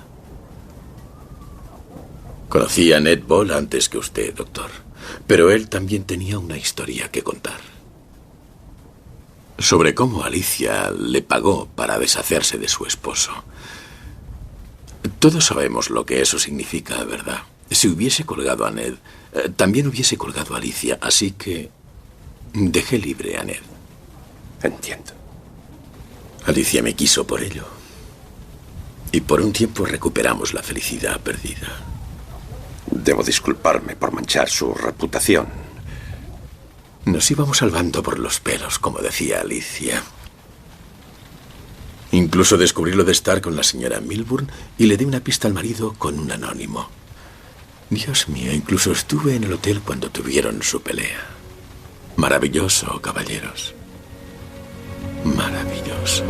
Conocí a Ned Ball antes que usted, doctor. Pero él también tenía una historia que contar. Sobre cómo Alicia le pagó para deshacerse de su esposo. Todos sabemos lo que eso significa, ¿verdad? Si hubiese colgado a Ned, también hubiese colgado a Alicia, así que dejé libre a Ned. Entiendo. Alicia me quiso por ello. Y por un tiempo recuperamos la felicidad perdida. Debo disculparme por manchar su reputación. Nos íbamos salvando por los pelos, como decía Alicia. Incluso descubrí lo de estar con la señora Milburn y le di una pista al marido con un anónimo. Dios mío, incluso estuve en el hotel cuando tuvieron su pelea. Maravilloso, caballeros. Maravilloso.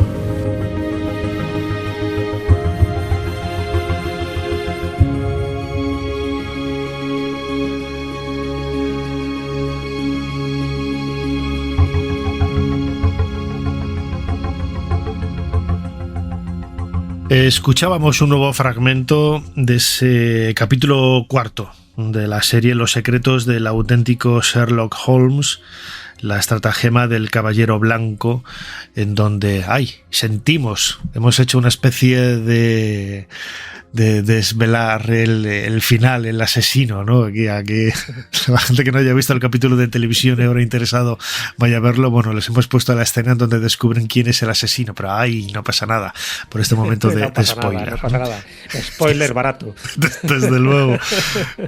Escuchábamos un nuevo fragmento de ese capítulo 4 de la serie Los secretos del auténtico Sherlock Holmes, la estratagema del caballero blanco, en donde hemos hecho una especie de desvelar el final, el asesino, ¿no? Aquí la gente que no haya visto el capítulo de televisión y ahora interesado vaya a verlo. Bueno, les hemos puesto la escena en donde descubren quién es el asesino, pero no pasa nada por este momento de spoiler. No pasa nada. Spoiler barato. Desde luego.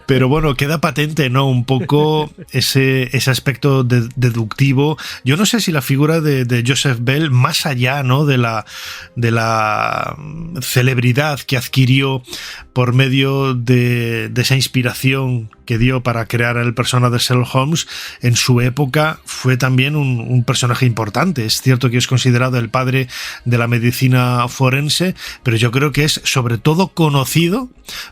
Pero bueno, queda patente, ¿no? Un poco ese aspecto deductivo. Yo no sé si la figura de Joseph Bell, más allá, ¿no?, de la celebridad que adquirió por medio de esa inspiración que dio para crear el personaje de Sherlock Holmes, en su época fue también un personaje importante. Es cierto que es considerado el padre de la medicina forense, pero yo creo que es sobre todo conocido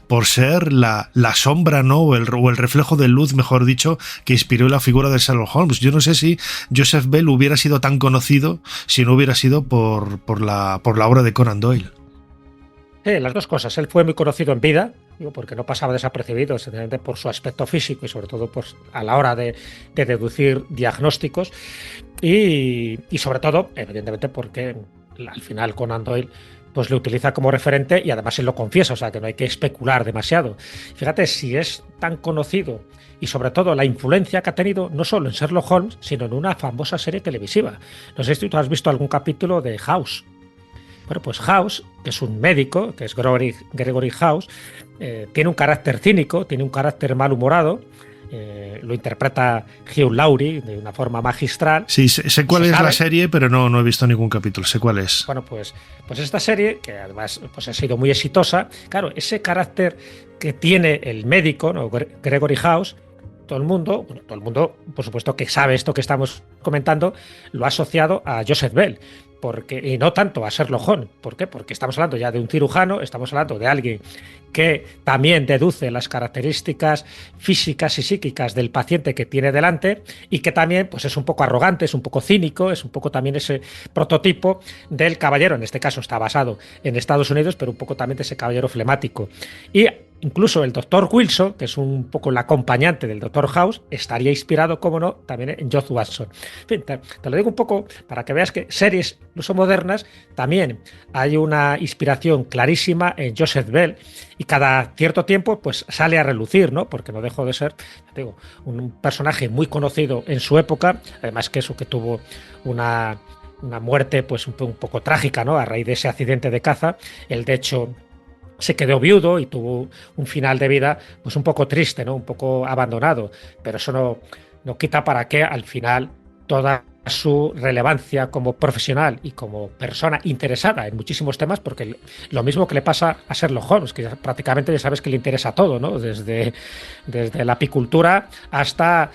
por ser la sombra, ¿no?, o el reflejo de luz, mejor dicho, que inspiró la figura de Sherlock Holmes. Yo no sé si Joseph Bell hubiera sido tan conocido si no hubiera sido por la obra de Conan Doyle. Las dos cosas. Él fue muy conocido en vida, porque no pasaba desapercibido, esencialmente por su aspecto físico y sobre todo pues, a la hora de deducir diagnósticos y sobre todo, evidentemente, porque al final Conan Doyle pues le utiliza como referente y además él lo confiesa, o sea que no hay que especular demasiado. Fíjate si es tan conocido y sobre todo la influencia que ha tenido no solo en Sherlock Holmes, sino en una famosa serie televisiva. No sé si tú has visto algún capítulo de House. Bueno, pues House, que es un médico, que es Gregory House, tiene un carácter cínico, tiene un carácter malhumorado. Lo interpreta Hugh Laurie de una forma magistral. Sí, sé cuál es la serie, pero no he visto ningún capítulo. Sé cuál es. Bueno, pues esta serie, que además pues ha sido muy exitosa, claro, ese carácter que tiene el médico, ¿no? Gregory House, todo el mundo, por supuesto que sabe esto que estamos comentando, lo ha asociado a Joseph Bell. Y no tanto a Sherlock Holmes. ¿Por qué? Porque estamos hablando ya de un cirujano, estamos hablando de alguien que también deduce las características físicas y psíquicas del paciente que tiene delante y que también pues, es un poco arrogante, es un poco cínico, es un poco también ese prototipo del caballero. En este caso está basado en Estados Unidos, pero un poco también de ese caballero flemático. Y incluso el Dr. Wilson, que es un poco el acompañante del Dr. House, estaría inspirado, como no, también en George Watson. En fin, te lo digo un poco para que veas que series, incluso modernas, también hay una inspiración clarísima en Joseph Bell y cada cierto tiempo pues sale a relucir, ¿no? Porque no dejó de ser, te digo, un personaje muy conocido en su época, además que eso que tuvo una muerte pues un poco trágica, ¿no? A raíz de ese accidente de caza. Él, de hecho, se quedó viudo y tuvo un final de vida pues un poco triste, ¿no? Un poco abandonado, pero eso no quita para que al final toda su relevancia como profesional y como persona interesada en muchísimos temas, porque lo mismo que le pasa a Sherlock Holmes, que prácticamente ya sabes que le interesa todo, ¿no? Desde la apicultura hasta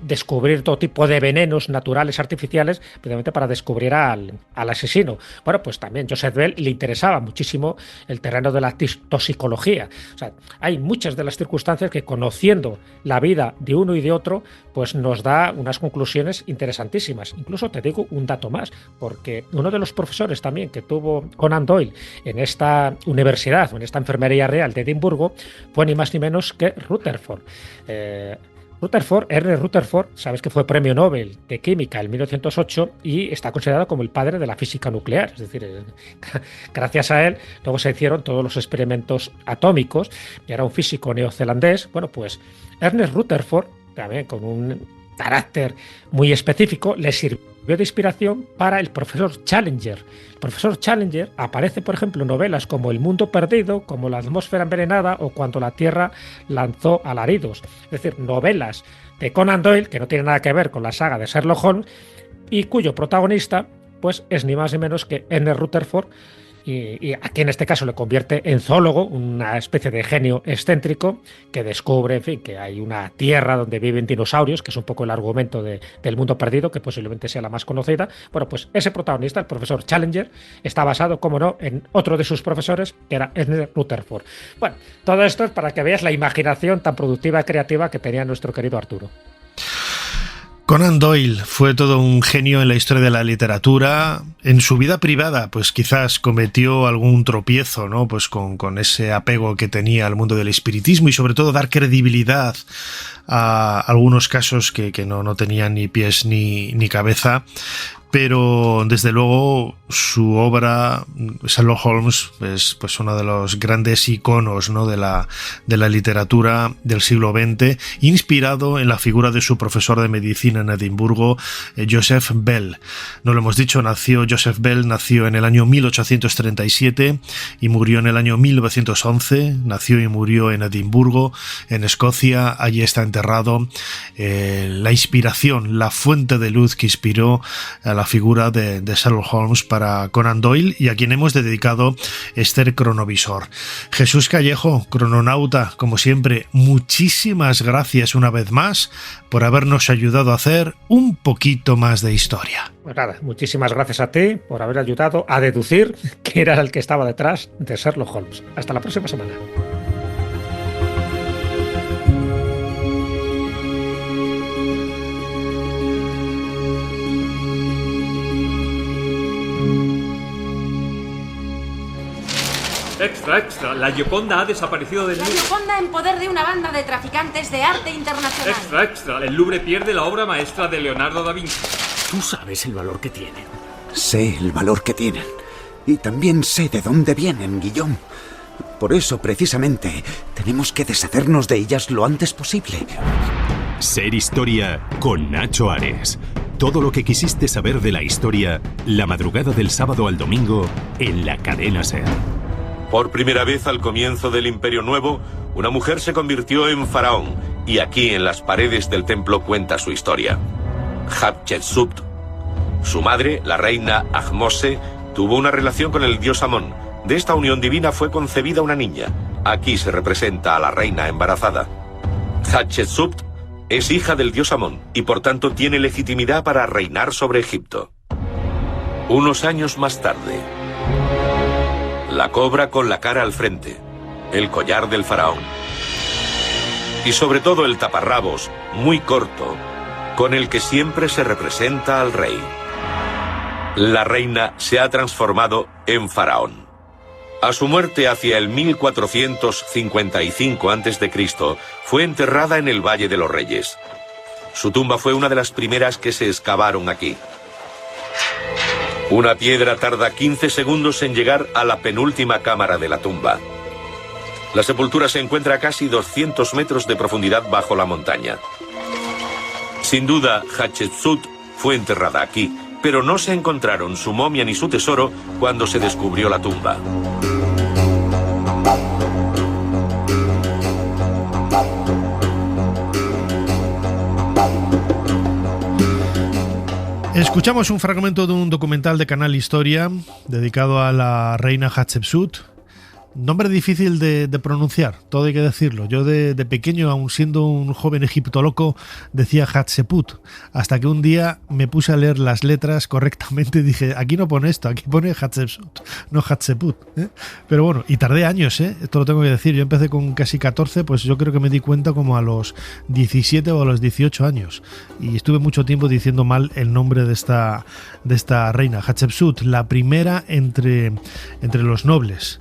descubrir todo tipo de venenos naturales, artificiales, precisamente para descubrir al asesino. Bueno, pues también Joseph Bell le interesaba muchísimo el terreno de la toxicología. O sea, hay muchas de las circunstancias que, conociendo la vida de uno y de otro, pues nos da unas conclusiones interesantísimas. Incluso te digo un dato más, porque uno de los profesores también que tuvo Conan Doyle en esta universidad, en esta enfermería real de Edimburgo, fue ni más ni menos que Rutherford. Ernest Rutherford, sabes que fue premio Nobel de Química en 1908 y está considerado como el padre de la física nuclear. Es decir, gracias a él luego se hicieron todos los experimentos atómicos y era un físico neozelandés. Bueno, pues Ernest Rutherford, también con un carácter muy específico, le sirvió de inspiración para el profesor Challenger. El profesor Challenger aparece, por ejemplo, en novelas como El mundo perdido, como La atmósfera envenenada o Cuando la Tierra lanzó alaridos. Es decir, novelas de Conan Doyle que no tienen nada que ver con la saga de Sherlock Holmes y cuyo protagonista pues es ni más ni menos que Ernest Rutherford, y aquí en este caso le convierte en zoólogo, una especie de genio excéntrico que descubre, en fin, que hay una tierra donde viven dinosaurios, que es un poco el argumento del mundo perdido, que posiblemente sea la más conocida. Bueno, pues ese protagonista, el profesor Challenger, está basado, como no, en otro de sus profesores, que era Ernest Rutherford. Bueno, todo esto es para que veas la imaginación tan productiva y creativa que tenía nuestro querido Arturo. Conan Doyle fue todo un genio en la historia de la literatura. En su vida privada, pues quizás cometió algún tropiezo, ¿no? Pues con ese apego que tenía al mundo del espiritismo y sobre todo dar credibilidad a algunos casos que no tenían ni pies ni cabeza. Pero desde luego su obra, Sherlock Holmes, es pues uno de los grandes iconos, ¿no? de la literatura del siglo XX, inspirado en la figura de su profesor de medicina en Edimburgo, Joseph Bell. No lo hemos dicho, Joseph Bell nació en el año 1837 y murió en el año 1911. Nació y murió en Edimburgo, en Escocia. Allí está enterrado. La inspiración, la fuente de luz que inspiró a la figura de Sherlock Holmes para Conan Doyle y a quien hemos dedicado este cronovisor. Jesús Callejo, crononauta, como siempre, muchísimas gracias una vez más por habernos ayudado a hacer un poquito más de historia. Pues nada, muchísimas gracias a ti por haber ayudado a deducir quién era el que estaba detrás de Sherlock Holmes. Hasta la próxima semana. Extra, extra. La Gioconda ha desaparecido del Louvre. La Gioconda en poder de una banda de traficantes de arte internacional. Extra, extra. El Louvre pierde la obra maestra de Leonardo da Vinci. Tú sabes el valor que tienen. Sé el valor que tienen. Y también sé de dónde vienen, Guillaume. Por eso, precisamente, tenemos que deshacernos de ellas lo antes posible. Ser Historia con Nacho Ares. Todo lo que quisiste saber de la historia, la madrugada del sábado al domingo, en la cadena SER. Por primera vez al comienzo del Imperio Nuevo, una mujer se convirtió en faraón, y aquí en las paredes del templo cuenta su historia. Hatshepsut. Su madre, la reina Ahmose, tuvo una relación con el dios Amón. De esta unión divina fue concebida una niña. Aquí se representa a la reina embarazada. Hatshepsut es hija del dios Amón y por tanto tiene legitimidad para reinar sobre Egipto. Unos años más tarde, la cobra con la cara al frente, el collar del faraón y sobre todo el taparrabos, muy corto, con el que siempre se representa al rey. La reina se ha transformado en faraón. A su muerte hacia el 1455 a.C., fue enterrada en el Valle de los Reyes. Su tumba fue una de las primeras que se excavaron aquí. Una piedra tarda 15 segundos en llegar a la penúltima cámara de la tumba. La sepultura se encuentra a casi 200 metros de profundidad bajo la montaña. Sin duda, Hatshepsut fue enterrada aquí, pero no se encontraron su momia ni su tesoro cuando se descubrió la tumba. Escuchamos un fragmento de un documental de Canal Historia dedicado a la reina Hatshepsut. Nombre difícil de pronunciar, todo hay que decirlo. Yo de pequeño, aun siendo un joven egiptoloco, decía Hatshepsut, hasta que un día me puse a leer las letras correctamente y dije, aquí no pone esto, aquí pone Hatshepsut, no Hatshepsut, ¿eh? Pero bueno, y tardé años, esto lo tengo que decir. Yo empecé con casi 14, pues yo creo que me di cuenta como a los 17 o a los 18 años. Y estuve mucho tiempo diciendo mal el nombre de esta reina, Hatshepsut, la primera entre los nobles.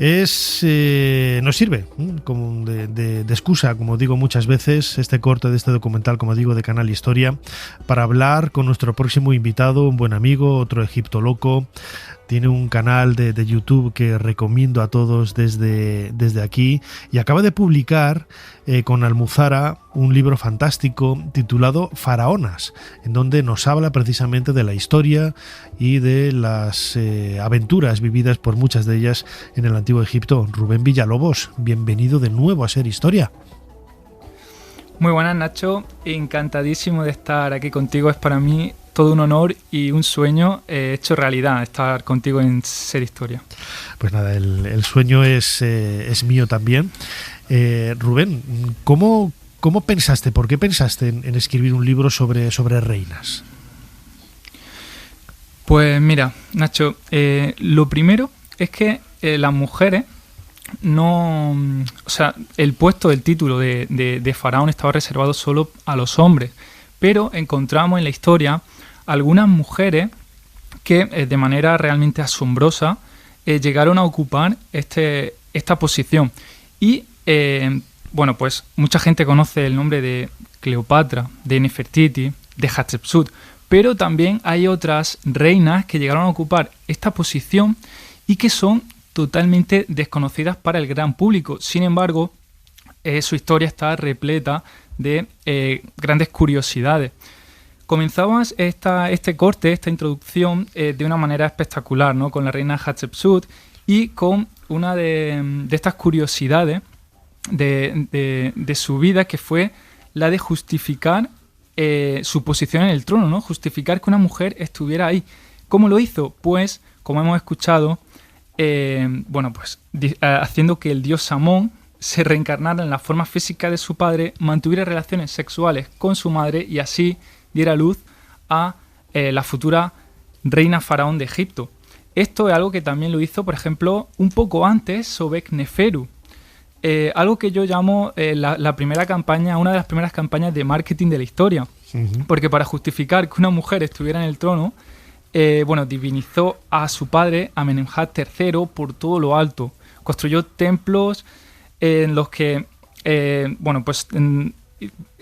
Nos sirve como de excusa, como digo muchas veces, este corte de este documental, como digo, de Canal Historia, para hablar con nuestro próximo invitado, un buen amigo, otro egiptoloco. Tiene un canal de YouTube que recomiendo a todos desde aquí, y acaba de publicar con Almuzara un libro fantástico titulado Faraonas, en donde nos habla precisamente de la historia y de las aventuras vividas por muchas de ellas en el antiguo Egipto. Rubén Villalobos, bienvenido de nuevo a Ser Historia. Muy buenas, Nacho, encantadísimo de estar aquí contigo. Es para mí todo un honor y un sueño hecho realidad, estar contigo en Ser Historia. Pues nada, el sueño es mío también. Rubén, ¿cómo pensaste, por qué pensaste en escribir un libro sobre reinas? Pues mira, Nacho, lo primero es que las mujeres no... O sea, el puesto del título de faraón estaba reservado solo a los hombres, pero encontramos en la historia algunas mujeres que de manera realmente asombrosa llegaron a ocupar esta posición. Y bueno, pues mucha gente conoce el nombre de Cleopatra, de Nefertiti, de Hatshepsut, pero también hay otras reinas que llegaron a ocupar esta posición y que son totalmente desconocidas para el gran público. Sin embargo, su historia está repleta de grandes curiosidades. Comenzamos este corte, esta introducción, de una manera espectacular, ¿no? Con la reina Hatshepsut y con una de estas curiosidades de su vida, que fue la de justificar su posición en el trono, ¿no? Justificar que una mujer estuviera ahí. ¿Cómo lo hizo? Pues, como hemos escuchado, haciendo que el dios Amón se reencarnara en la forma física de su padre, mantuviera relaciones sexuales con su madre y así diera luz a la futura reina faraón de Egipto. Esto es algo que también lo hizo, por ejemplo, un poco antes Sobekneferu. Algo que yo llamo la primera campaña, una de las primeras campañas de marketing de la historia. Uh-huh. Porque para justificar que una mujer estuviera en el trono, divinizó a su padre, Amenemhat III, por todo lo alto. Construyó templos en los que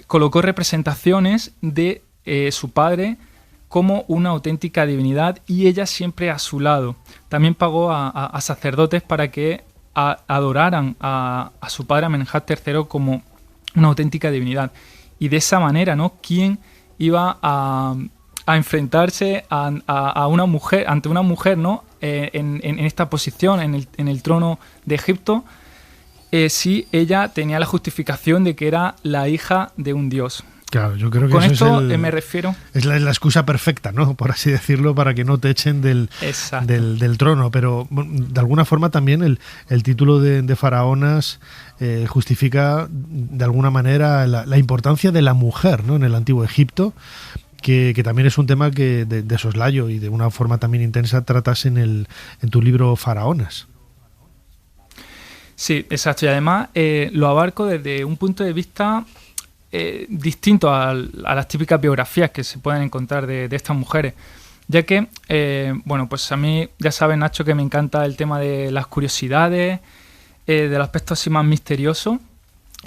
colocó representaciones de su padre como una auténtica divinidad y ella siempre a su lado. También pagó a sacerdotes para que adoraran a su padre Amenhotep III como una auténtica divinidad. Y de esa manera, ¿no? ¿Quién iba a enfrentarse a una mujer, ante una mujer, ¿no? En esta posición, en el trono de Egipto, si ella tenía la justificación de que era la hija de un dios. Claro, yo creo que con eso esto me refiero. Es la excusa perfecta, ¿no? Por así decirlo, para que no te echen del trono. Pero de alguna forma también el título de faraonas justifica de alguna manera la importancia de la mujer, ¿no? En el antiguo Egipto, que también es un tema que de soslayo y de una forma también intensa tratas en tu libro Faraonas. Sí, exacto. Y además lo abarco desde un punto de vista distinto a las típicas biografías que se pueden encontrar de estas mujeres, ya que, bueno, pues a mí ya sabes, Nacho, que me encanta el tema de las curiosidades, del aspecto así más misterioso,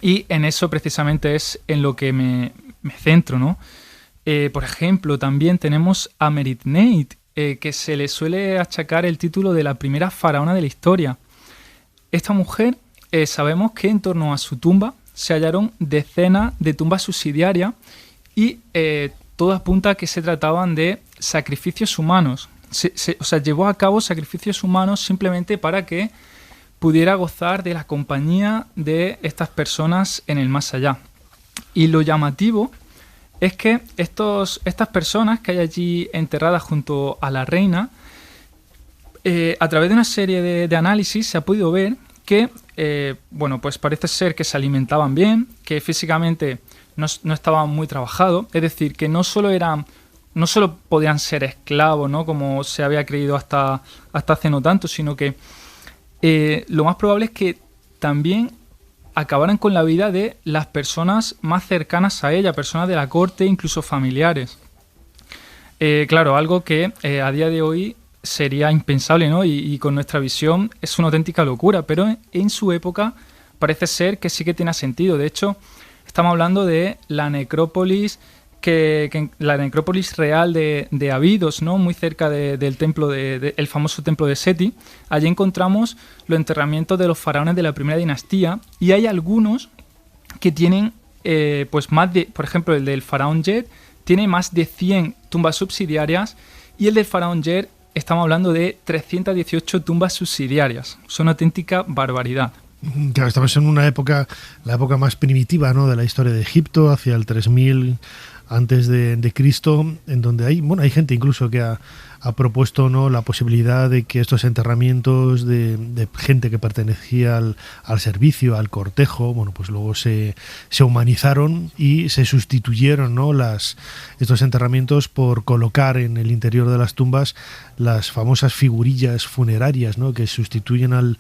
y en eso precisamente es en lo que me centro, ¿no? Por ejemplo, también tenemos a Meritneit, que se le suele achacar el título de la primera faraona de la historia. Esta mujer, sabemos que en torno a su tumba se hallaron decenas de tumbas subsidiarias y todo apunta a que se trataban de sacrificios humanos. O sea, llevó a cabo sacrificios humanos simplemente para que pudiera gozar de la compañía de estas personas en el más allá. Y lo llamativo es que estas personas que hay allí enterradas junto a la reina, a través de una serie de análisis se ha podido ver que, bueno, pues parece ser que se alimentaban bien, que físicamente no estaban muy trabajados, es decir, que no solo podían ser esclavos, ¿no? Como se había creído hasta hace no tanto, sino que lo más probable es que también acabaran con la vida de las personas más cercanas a ella, personas de la corte, incluso familiares. Claro, algo que a día de hoy sería impensable, ¿no? Y con nuestra visión es una auténtica locura, pero en su época parece ser que sí que tiene sentido. De hecho, estamos hablando de la necrópolis la necrópolis real de Abidos, ¿no? Muy cerca del templo el famoso templo de Seti. Allí encontramos los enterramientos de los faraones de la primera dinastía y hay algunos que tienen pues más de, por ejemplo, el del faraón Yer tiene más de 100 tumbas subsidiarias y el del faraón Yer estamos hablando de 318 tumbas subsidiarias. Son una auténtica barbaridad. Claro, estamos en una época, la época más primitiva, ¿no? De la historia de Egipto, hacia el 3000 antes de Cristo, en donde hay gente incluso que ha propuesto, ¿no? La posibilidad de que estos enterramientos de gente que pertenecía al servicio, al cortejo, bueno, pues luego se humanizaron y se sustituyeron, ¿no? Estos enterramientos por colocar en el interior de las tumbas las famosas figurillas funerarias, ¿no? Que sustituyen al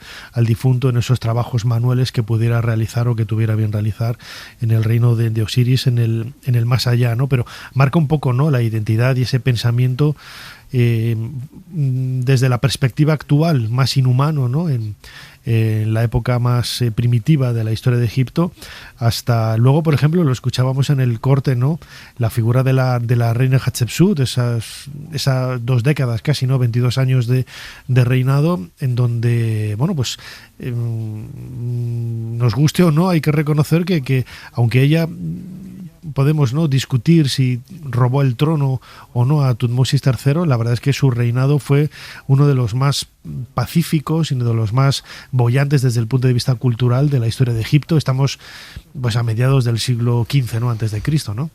difunto en esos trabajos manuales que pudiera realizar o que tuviera bien realizar en el reino de Osiris, en el más allá, ¿no? Pero marca un poco, ¿no? La identidad y ese pensamiento desde la perspectiva actual, más inhumano, ¿no? En la época más primitiva de la historia de Egipto, hasta luego, por ejemplo, lo escuchábamos en el corte, ¿no? La figura de la reina Hatshepsut, esas 2 décadas casi, ¿no? 22 años de reinado, en donde, bueno, pues nos guste o no, hay que reconocer que aunque ella podemos, ¿no? discutir si robó el trono o no a Tutmosis III, la verdad es que su reinado fue uno de los más pacíficos y uno de los más bollantes desde el punto de vista cultural de la historia de Egipto. Estamos pues a mediados del siglo XV, ¿no? Antes de Cristo, ¿no?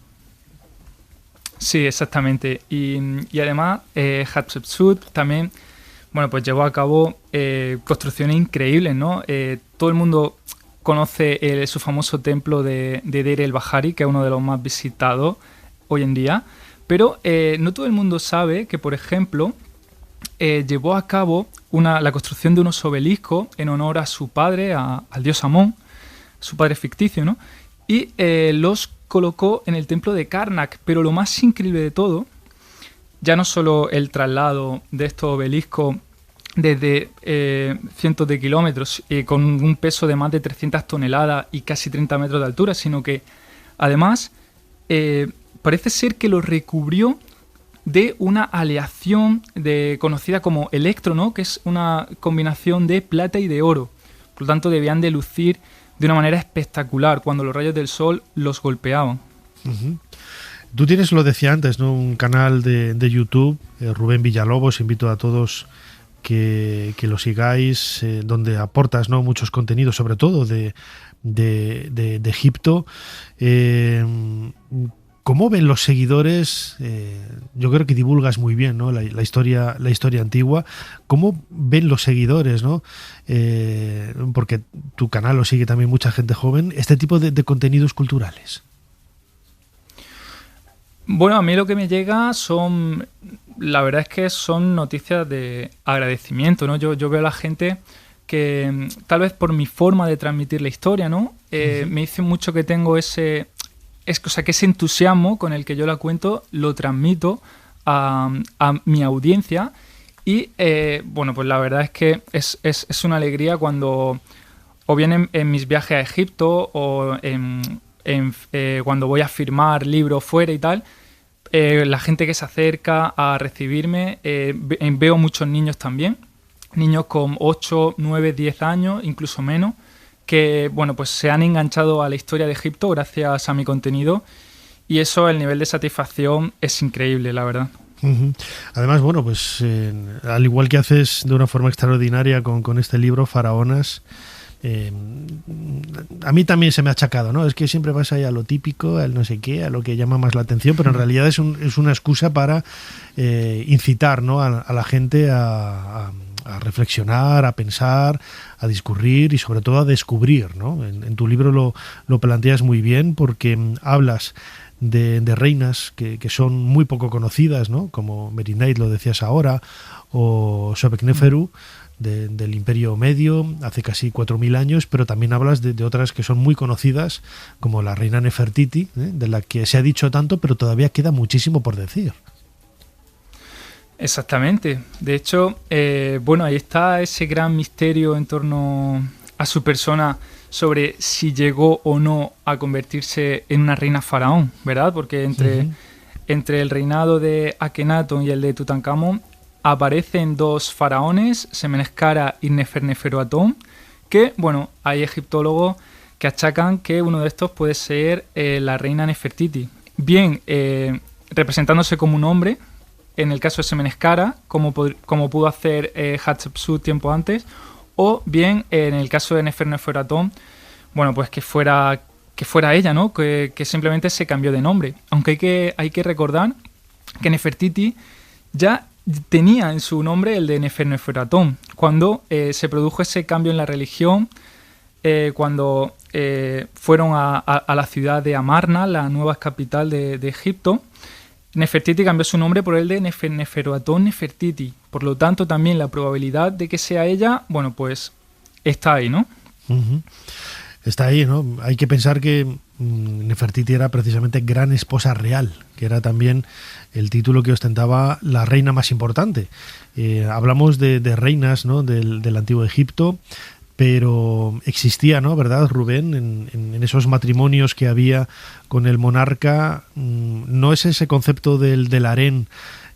Sí, exactamente. Y además Hatshepsut también, bueno, pues llevó a cabo construcciones increíbles, ¿no? Todo el mundo conoce su famoso templo de Deir el-Bahari, que es uno de los más visitados hoy en día, pero no todo el mundo sabe que, por ejemplo, llevó a cabo la construcción de unos obeliscos en honor a su padre, al dios Amón, su padre ficticio, ¿no? Y los colocó en el templo de Karnak, pero lo más increíble de todo, ya no solo el traslado de estos obeliscos desde cientos de kilómetros con un peso de más de 300 toneladas y casi 30 metros de altura, sino que además parece ser que lo recubrió de una aleación conocida como electro, ¿no? Que es una combinación de plata y de oro. Por lo tanto, debían de lucir de una manera espectacular cuando los rayos del sol los golpeaban. Uh-huh. Tú tienes, lo decía antes, ¿no? Un canal de YouTube, Rubén Villalobos, invito a todos que lo sigáis, donde aportas, ¿no? Muchos contenidos, sobre todo de Egipto. ¿Cómo ven los seguidores? Yo creo que divulgas muy bien, ¿no? la historia antigua. ¿Cómo ven los seguidores, ¿no? Porque tu canal lo sigue también mucha gente joven, este tipo de contenidos culturales. Bueno, a mí lo que me llega la verdad es que son noticias de agradecimiento, ¿no? Yo veo a la gente que tal vez por mi forma de transmitir la historia, ¿no? Me dice mucho que tengo que ese entusiasmo con el que yo la cuento lo transmito a mi audiencia y bueno, pues la verdad es que es una alegría cuando o bien en mis viajes a Egipto o cuando voy a firmar libros fuera y tal, la gente que se acerca a recibirme, veo muchos niños también, niños con 8, 9, 10 años, incluso menos, que bueno, pues se han enganchado a la historia de Egipto gracias a mi contenido y eso, el nivel de satisfacción es increíble, la verdad. Uh-huh. Además, bueno, pues al igual que haces de una forma extraordinaria con este libro, Faraonas, a mí también se me ha achacado, ¿no? Es que siempre vas ahí a lo típico, al no sé qué, a lo que llama más la atención, pero en realidad es una excusa para incitar, ¿no? a la gente a reflexionar, a pensar, a discurrir y sobre todo a descubrir, ¿no? En tu libro lo planteas muy bien porque hablas de reinas que son muy poco conocidas, ¿no? Como Merinide, lo decías ahora, o Sobekneferu, del Imperio Medio, hace casi 4.000 años, pero también hablas de otras que son muy conocidas, como la reina Nefertiti, de la que se ha dicho tanto, pero todavía queda muchísimo por decir. Exactamente. De hecho, bueno, ahí está ese gran misterio en torno a su persona sobre si llegó o no a convertirse en una reina faraón, ¿verdad? Porque entre el reinado de Akenatón y el de Tutankamón aparecen dos faraones, Semeneskara y Neferneferuatón, que, bueno, hay egiptólogos que achacan que uno de estos puede ser la reina Nefertiti. Bien, representándose como un hombre, en el caso de Semeneskara, como pudo hacer Hatshepsut tiempo antes, o bien en el caso de Neferneferuatón, bueno, pues que fuera ella, ¿no? Que simplemente se cambió de nombre. Aunque hay que recordar que Nefertiti ya tenía en su nombre el de Neferneferuatón, cuando se produjo ese cambio en la religión, cuando fueron a la ciudad de Amarna, la nueva capital de Egipto. Nefertiti cambió su nombre por el de Neferneferuatón Nefertiti. Por lo tanto, también la probabilidad de que sea ella, bueno, pues está ahí, ¿no? Uh-huh. Está ahí, ¿no? Hay que pensar que Nefertiti era precisamente gran esposa real, que era también el título que ostentaba la reina más importante. Hablamos de reinas, ¿no? del antiguo Egipto, pero existía, ¿no? ¿Verdad, Rubén? En esos matrimonios que había con el monarca, no es ese concepto del harén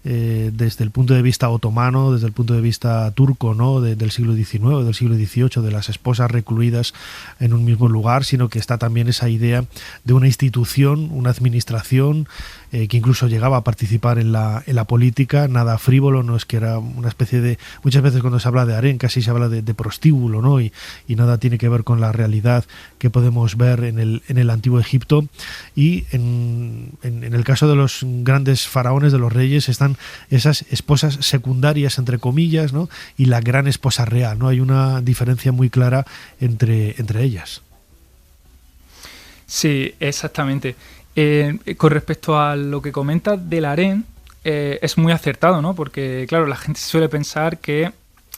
desde el punto de vista otomano, desde el punto de vista turco, ¿no? Del siglo XIX, del siglo XVIII, de las esposas recluidas en un mismo lugar, sino que está también esa idea de una institución, una administración que incluso llegaba a participar en la política, nada frívolo, no es que era una especie de... Muchas veces cuando se habla de harén casi se habla de prostíbulo, ¿no? Y nada tiene que ver con la realidad que podemos ver en el antiguo Egipto. Y en el caso de los grandes faraones, de los reyes, están esas esposas secundarias, entre comillas, ¿no? Y la gran esposa real, ¿no? Hay una diferencia muy clara entre ellas. Sí, exactamente. Con respecto a lo que comentas del harén, es muy acertado, ¿no? Porque, claro, la gente suele pensar que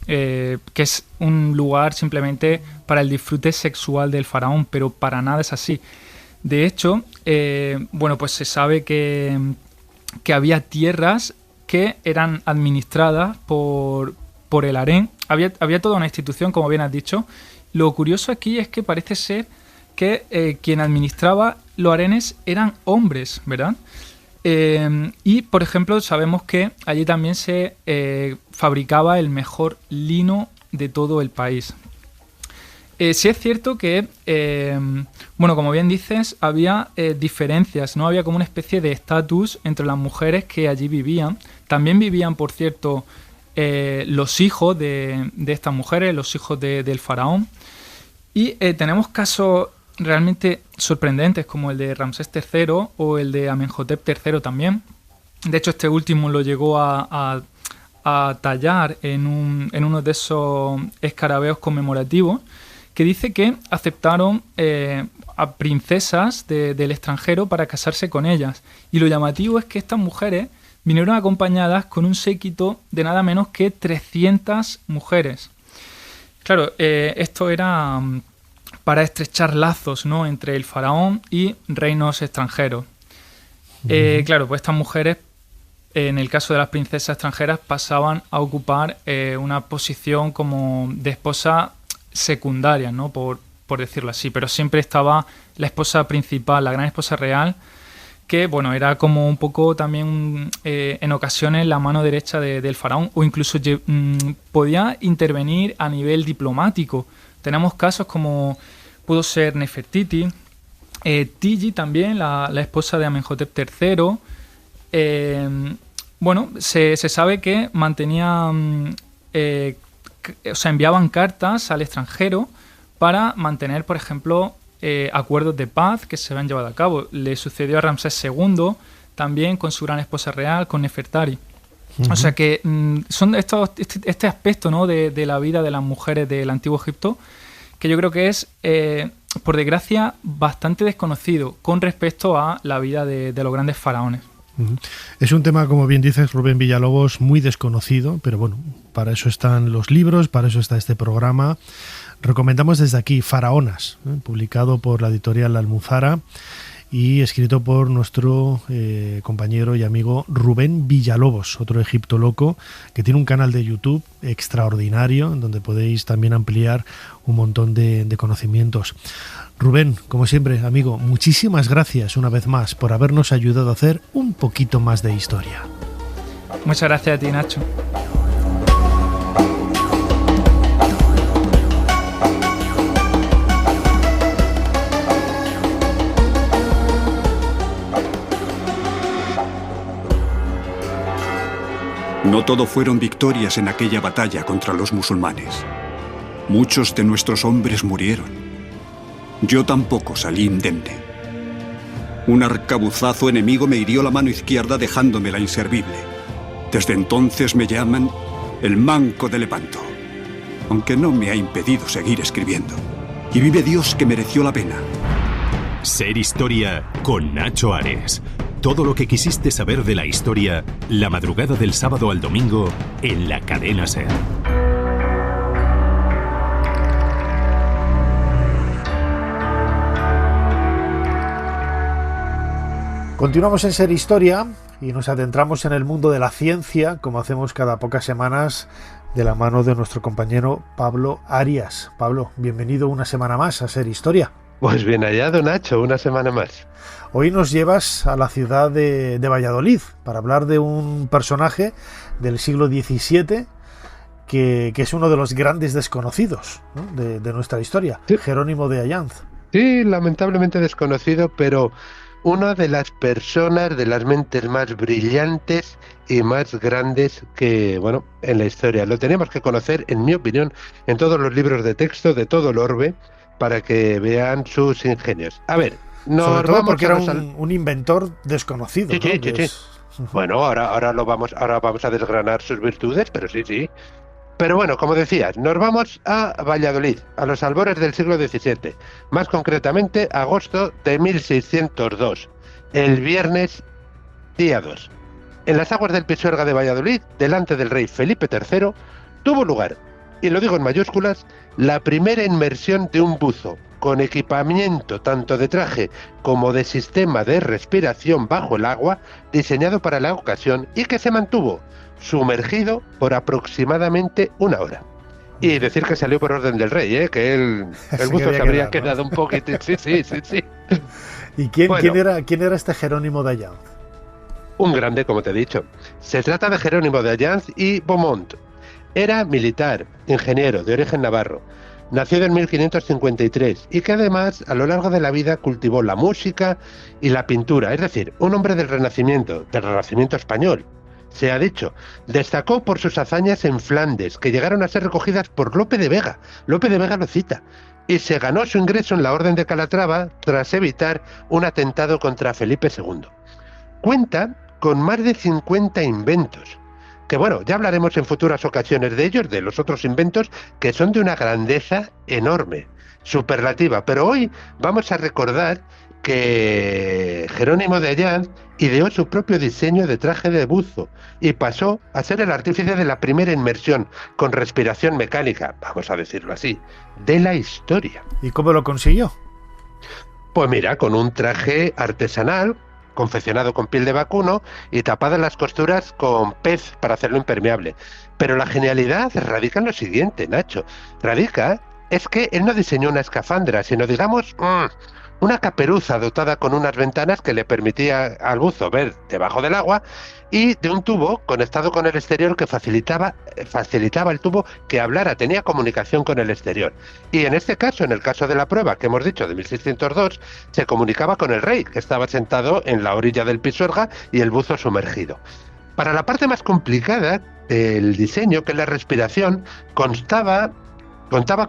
es un lugar simplemente para el disfrute sexual del faraón, pero para nada es así. De hecho, bueno, pues se sabe que había tierras que eran administradas por el harén. Había toda una institución, como bien has dicho. Lo curioso aquí es que parece ser que quien administraba los harenes eran hombres, ¿verdad? Y, por ejemplo, sabemos que allí también se fabricaba el mejor lino de todo el país. Sí es cierto que, bueno, como bien dices, había diferencias, ¿no? Había como una especie de estatus entre las mujeres que allí vivían. También vivían, por cierto, los hijos de estas mujeres, los hijos del faraón. Y tenemos casos realmente sorprendentes como el de Ramsés III o el de Amenhotep III también. De hecho, este último lo llegó a tallar en uno de esos escarabeos conmemorativos, que dice que aceptaron a princesas del extranjero para casarse con ellas. Y lo llamativo es que estas mujeres vinieron acompañadas con un séquito de nada menos que 300 mujeres. Claro, esto era para estrechar lazos, ¿no?, entre el faraón y reinos extranjeros. Claro, pues estas mujeres, en el caso de las princesas extranjeras, pasaban a ocupar una posición como de esposa secundaria, ¿no?, por decirlo así, pero siempre estaba la esposa principal, la gran esposa real, que, bueno, era como un poco también en ocasiones la mano derecha del faraón, o incluso podía intervenir a nivel diplomático. Tenemos casos como pudo ser Nefertiti, Tigi también, la esposa de Amenhotep III. Bueno, se sabe que mantenían, o sea, enviaban cartas al extranjero para mantener, por ejemplo, acuerdos de paz que se habían llevado a cabo. Le sucedió a Ramsés II también con su gran esposa real, con Nefertari. O sea que son este aspecto, ¿no?, de la vida de las mujeres del Antiguo Egipto, que yo creo que es, por desgracia, bastante desconocido con respecto a la vida de los grandes faraones. Es un tema, como bien dices, Rubén Villalobos, muy desconocido, pero bueno, para eso están los libros, para eso está este programa. Recomendamos desde aquí Faraonas, publicado por la editorial Almuzara y escrito por nuestro compañero y amigo Rubén Villalobos, otro egiptólogo que tiene un canal de YouTube extraordinario donde podéis también ampliar un montón de conocimientos. Rubén, como siempre, amigo, muchísimas gracias una vez más por habernos ayudado a hacer un poquito más de historia. Muchas gracias a ti, Nacho. No todo fueron victorias en aquella batalla contra los musulmanes. Muchos de nuestros hombres murieron. Yo tampoco salí indemne. Un arcabuzazo enemigo me hirió la mano izquierda dejándomela inservible. Desde entonces me llaman el Manco de Lepanto, aunque no me ha impedido seguir escribiendo. Y vive Dios que mereció la pena. Ser Historia con Nacho Ares. Todo lo que quisiste saber de la historia, la madrugada del sábado al domingo en la cadena SER. Continuamos en Ser Historia y nos adentramos en el mundo de la ciencia, como hacemos cada pocas semanas, de la mano de nuestro compañero Pablo Arias. Pablo, bienvenido una semana más a Ser Historia. Pues bien hallado, Nacho, una semana más. Hoy nos llevas a la ciudad de Valladolid para hablar de un personaje del siglo XVII que es uno de los grandes desconocidos, ¿no?, de nuestra historia, sí. Jerónimo de Allanz. Sí, lamentablemente desconocido, pero una de las personas, de las mentes más brillantes y más grandes que, bueno, en la historia. Lo tenemos que conocer, en mi opinión, en todos los libros de texto de todo el orbe, para que vean sus ingenios. A ver, sobre todo porque era un inventor desconocido. Sí, ¿no? sí. Bueno, ahora vamos a desgranar sus virtudes, pero sí. Pero bueno, como decías, nos vamos a Valladolid, a los albores del siglo XVII, más concretamente agosto de 1602, el viernes día 2. En las aguas del Pisuerga de Valladolid, delante del rey Felipe III, tuvo lugar, y lo digo en mayúsculas, la primera inmersión de un buzo con equipamiento tanto de traje como de sistema de respiración bajo el agua diseñado para la ocasión y que se mantuvo sumergido por aproximadamente una hora. Y decir que salió por orden del rey, que el buzo se habría quedado un poquito... Sí. ¿Y quién era este Jerónimo de Allanz? Un grande, como te he dicho. Se trata de Jerónimo de Allanz y Beaumont. Era militar, ingeniero, de origen navarro, nacido en 1553 y que además a lo largo de la vida cultivó la música y la pintura, es decir, un hombre del Renacimiento español. Se ha dicho, destacó por sus hazañas en Flandes, que llegaron a ser recogidas por Lope de Vega. Lope de Vega lo cita. Y se ganó su ingreso en la Orden de Calatrava tras evitar un atentado contra Felipe II. Cuenta con más de 50 inventos, que bueno, ya hablaremos en futuras ocasiones de ellos, de los otros inventos, que son de una grandeza enorme, superlativa. Pero hoy vamos a recordar que Jerónimo de Allanz ideó su propio diseño de traje de buzo y pasó a ser el artífice de la primera inmersión con respiración mecánica, vamos a decirlo así, de la historia. ¿Y cómo lo consiguió? Pues mira, con un traje artesanal, confeccionado con piel de vacuno y tapadas las costuras con pez para hacerlo impermeable. Pero la genialidad radica en lo siguiente, Nacho. Es que él no diseñó una escafandra, sino, digamos, una caperuza dotada con unas ventanas que le permitía al buzo ver debajo del agua y de un tubo conectado con el exterior que facilitaba el tubo que hablara, tenía comunicación con el exterior. Y en este caso, en el caso de la prueba que hemos dicho de 1602, se comunicaba con el rey, que estaba sentado en la orilla del Pisuerga y el buzo sumergido. Para la parte más complicada del diseño, que es la respiración, contaba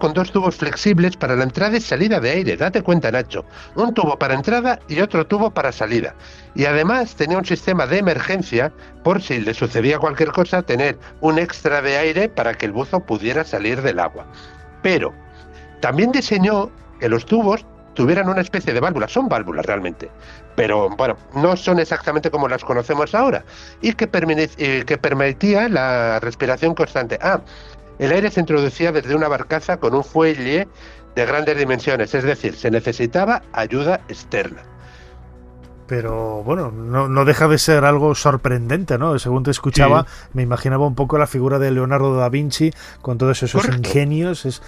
con dos tubos flexibles para la entrada y salida de aire. Date cuenta, Nacho. Un tubo para entrada y otro tubo para salida. Y además tenía un sistema de emergencia por si le sucedía cualquier cosa, tener un extra de aire para que el buzo pudiera salir del agua. Pero también diseñó que los tubos tuvieran una especie de válvulas. Son válvulas realmente, pero bueno, no son exactamente como las conocemos ahora. Y que permitía la respiración constante. El aire se introducía desde una barcaza con un fuelle de grandes dimensiones, es decir, se necesitaba ayuda externa. Pero bueno, no deja de ser algo sorprendente, ¿no? Según te escuchaba, sí, me imaginaba un poco la figura de Leonardo da Vinci con todos esos ingenios.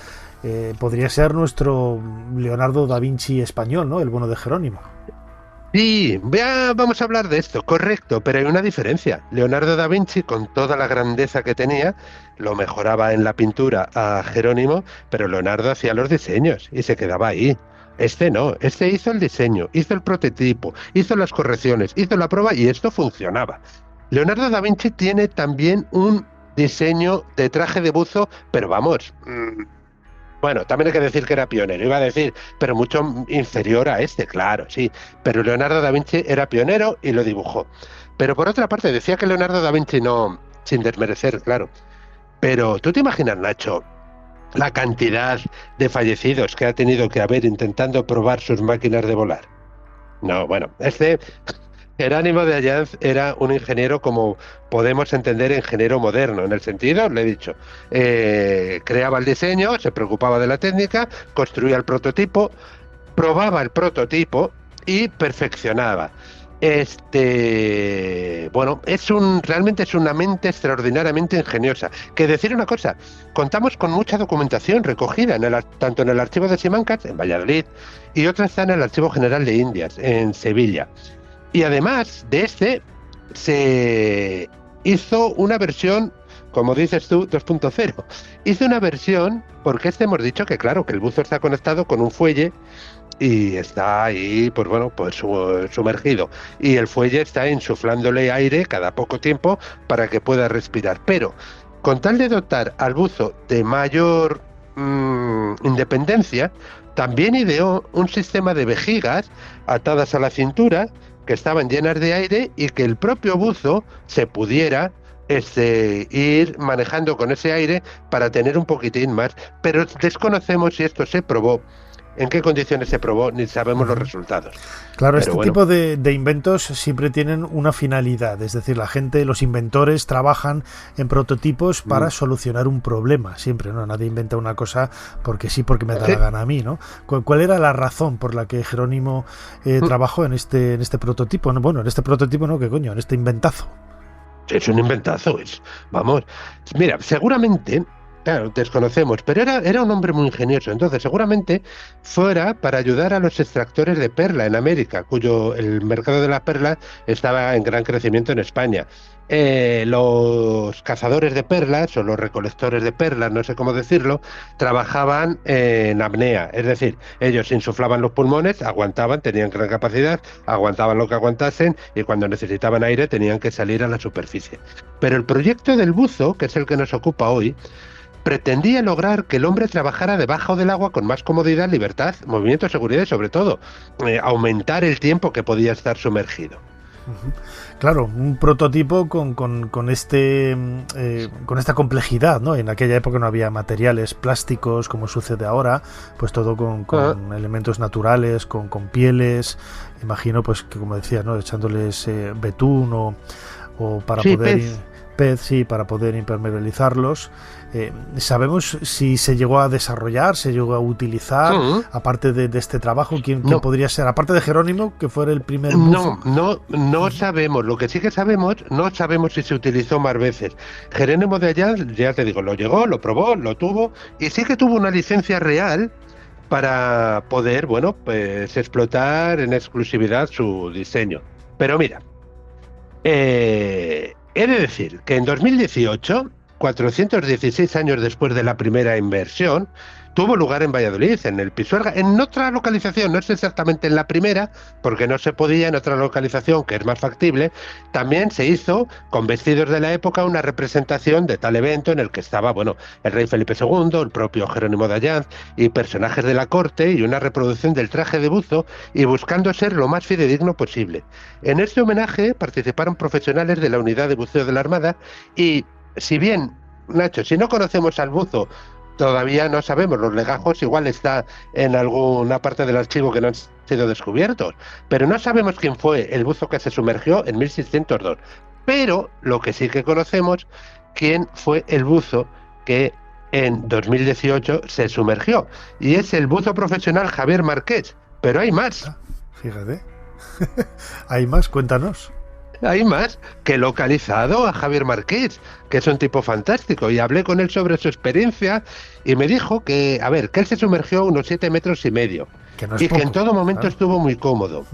Podría ser nuestro Leonardo da Vinci español, ¿no? El bueno de Jerónimo. Sí, vamos a hablar de esto, correcto, pero hay una diferencia. Leonardo da Vinci, con toda la grandeza que tenía, lo mejoraba en la pintura a Jerónimo, pero Leonardo hacía los diseños y se quedaba ahí. Este no, este hizo el diseño, hizo el prototipo, hizo las correcciones, hizo la prueba y esto funcionaba. Leonardo da Vinci tiene también un diseño de traje de buzo, pero vamos... Bueno, también hay que decir que era pionero, iba a decir, pero mucho inferior a este, claro, sí. Pero Leonardo da Vinci era pionero y lo dibujó. Pero por otra parte, decía que Leonardo da Vinci no, sin desmerecer, claro. Pero tú te imaginas, Nacho, la cantidad de fallecidos que ha tenido que haber intentando probar sus máquinas de volar. No, bueno, Jerónimo de Allanz era un ingeniero como podemos entender ingeniero moderno, en el sentido, le he dicho, creaba el diseño, se preocupaba de la técnica, construía el prototipo, probaba el prototipo y perfeccionaba. Bueno, realmente es una mente extraordinariamente ingeniosa. Que decir una cosa, contamos con mucha documentación recogida tanto en el archivo de Simancas, en Valladolid, y otra está en el Archivo General de Indias, en Sevilla. Y además de se hizo una versión, como dices tú, 2.0. Hizo una versión, porque hemos dicho que claro, que el buzo está conectado con un fuelle y está ahí, pues bueno, pues sumergido. Y el fuelle está insuflándole aire cada poco tiempo para que pueda respirar. Pero con tal de dotar al buzo de mayor independencia, también ideó un sistema de vejigas atadas a la cintura que estaban llenas de aire y que el propio buzo se pudiera ir manejando con ese aire para tener un poquitín más, pero desconocemos si esto se probó, en qué condiciones se probó, ni sabemos los resultados. Claro, pero tipo de inventos siempre tienen una finalidad, es decir, los inventores trabajan en prototipos para solucionar un problema, siempre, ¿no? Nadie inventa una cosa porque sí, porque me da la gana a mí, ¿no? ¿Cuál era la razón por la que Jerónimo trabajó en este prototipo? Bueno, en este prototipo no, ¿qué coño? En este inventazo. Es un inventazo, vamos. Mira, seguramente claro, desconocemos, pero era un hombre muy ingenioso. Entonces, seguramente fuera para ayudar a los extractores de perla en América, el mercado de la perla estaba en gran crecimiento en España. Los cazadores de perlas o los recolectores de perlas, no sé cómo decirlo, trabajaban en apnea, es decir, ellos insuflaban los pulmones, aguantaban, tenían gran capacidad, aguantaban lo que aguantasen y cuando necesitaban aire tenían que salir a la superficie. Pero el proyecto del buzo, que es el que nos ocupa hoy, pretendía lograr que el hombre trabajara debajo del agua con más comodidad, libertad, movimiento, seguridad y sobre todo aumentar el tiempo que podía estar sumergido. Claro, un prototipo con esta complejidad, ¿no? En aquella época no había materiales plásticos como sucede ahora, pues todo con elementos naturales, con pieles, imagino, pues que como decía, ¿no? Echándoles betún o para poder pez, para poder impermeabilizarlos. ¿Sabemos si se llegó a desarrollar, se llegó a utilizar, aparte de este trabajo, quién podría ser, aparte de Jerónimo, que fuera el primer buzo? No sabemos. Lo que sí que sabemos, no sabemos si se utilizó más veces. Jerónimo de Allanz, ya te digo, lo llegó, lo probó, lo tuvo, y sí que tuvo una licencia real para poder, pues explotar en exclusividad su diseño. Pero mira, he de decir que en 2018, 416 años después de la primera inversión, tuvo lugar en Valladolid, en el Pisuerga, en otra localización, no es exactamente en la primera, porque no se podía, en otra localización que es más factible. También se hizo, con vestidos de la época, una representación de tal evento en el que estaba, el rey Felipe II, el propio Jerónimo de Allanz y personajes de la corte, y una reproducción del traje de buzo, y buscando ser lo más fidedigno posible. En este homenaje participaron profesionales de la unidad de buceo de la Armada, y si bien, Nacho, si no conocemos al buzo, todavía no sabemos, los legajos igual está en alguna parte del archivo que no han sido descubiertos, pero no sabemos quién fue el buzo que se sumergió en 1602. Pero lo que sí que conocemos, quién fue el buzo que en 2018 se sumergió, y es el buzo profesional Javier Marqués. Pero hay más. Fíjate. ¿Hay más? Cuéntanos. Hay más, que he localizado a Javier Marqués, que es un tipo fantástico, y hablé con él sobre su experiencia y me dijo que él se sumergió unos 7,5 metros y que en todo momento estuvo muy cómodo.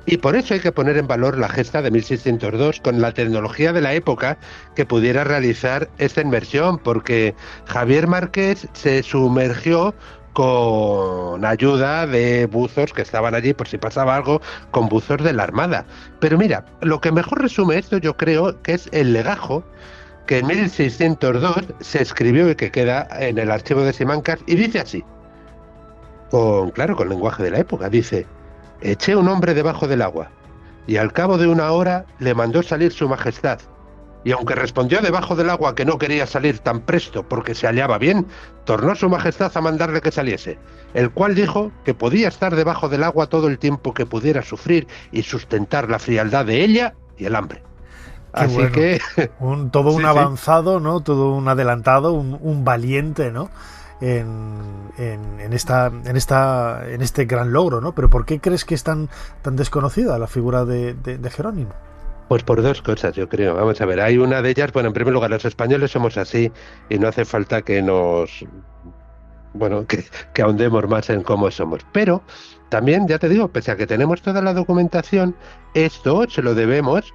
Y por eso hay que poner en valor la gesta de 1602 con la tecnología de la época que pudiera realizar esta inmersión, porque Javier Marqués se sumergió con ayuda de buzos que estaban allí por si pasaba algo, con buzos de la Armada. Pero mira, lo que mejor resume esto, yo creo que es el legajo que en 1602 se escribió y que queda en el archivo de Simancas, y dice así, con lenguaje de la época, dice: eché un hombre debajo del agua, y al cabo de 1 hora le mandó salir su majestad. Y aunque respondió debajo del agua que no quería salir tan presto porque se hallaba bien, tornó su majestad a mandarle que saliese, el cual dijo que podía estar debajo del agua todo el tiempo que pudiera sufrir y sustentar la frialdad de ella y el hambre. Así bueno. Que... un avanzado, ¿no? Todo un adelantado, un valiente, ¿no? En este gran logro, ¿no? Pero ¿por qué crees que es tan desconocida la figura de Jerónimo? Pues por dos cosas, yo creo. Vamos a ver, hay una de ellas, en primer lugar, los españoles somos así y no hace falta que que ahondemos más en cómo somos. Pero también, ya te digo, pese a que tenemos toda la documentación, esto se lo debemos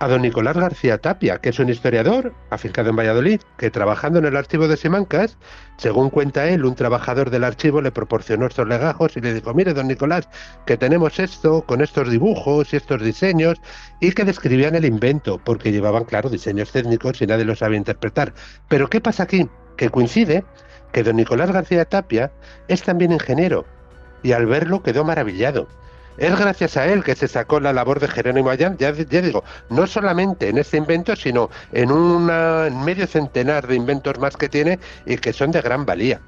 a don Nicolás García Tapia, que es un historiador afincado en Valladolid, que trabajando en el archivo de Simancas, según cuenta él, un trabajador del archivo le proporcionó estos legajos y le dijo: mire, don Nicolás, que tenemos esto, con estos dibujos y estos diseños, y que describían el invento, porque llevaban, claro, diseños técnicos y nadie lo sabía interpretar. Pero ¿qué pasa aquí? Que coincide que don Nicolás García Tapia es también ingeniero, y al verlo quedó maravillado. Es gracias a él que se sacó la labor de Jerónimo Allanz, ya digo, no solamente en este invento, sino en medio centenar de inventos más que tiene y que son de gran valía.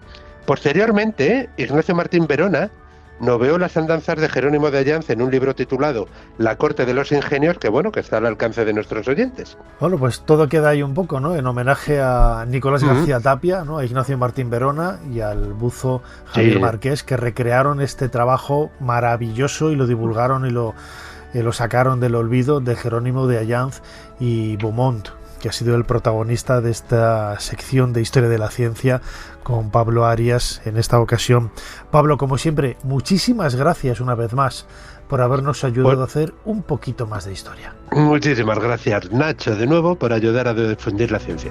Posteriormente, Ignacio Martín Verona noveó las andanzas de Jerónimo de Allanz en un libro titulado La corte de los ingenios, que está al alcance de nuestros oyentes. Bueno, pues todo queda ahí un poco, ¿no? En homenaje a Nicolás García Tapia, ¿no? A Ignacio Martín Verona y al buzo Javier Marqués, que recrearon este trabajo maravilloso y lo divulgaron y lo sacaron del olvido de Jerónimo de Allanz y Beaumont, que ha sido el protagonista de esta sección de Historia de la Ciencia con Pablo Arias en esta ocasión. Pablo, como siempre, muchísimas gracias una vez más por habernos ayudado a hacer un poquito más de historia. Muchísimas gracias, Nacho, de nuevo, por ayudar a difundir la ciencia.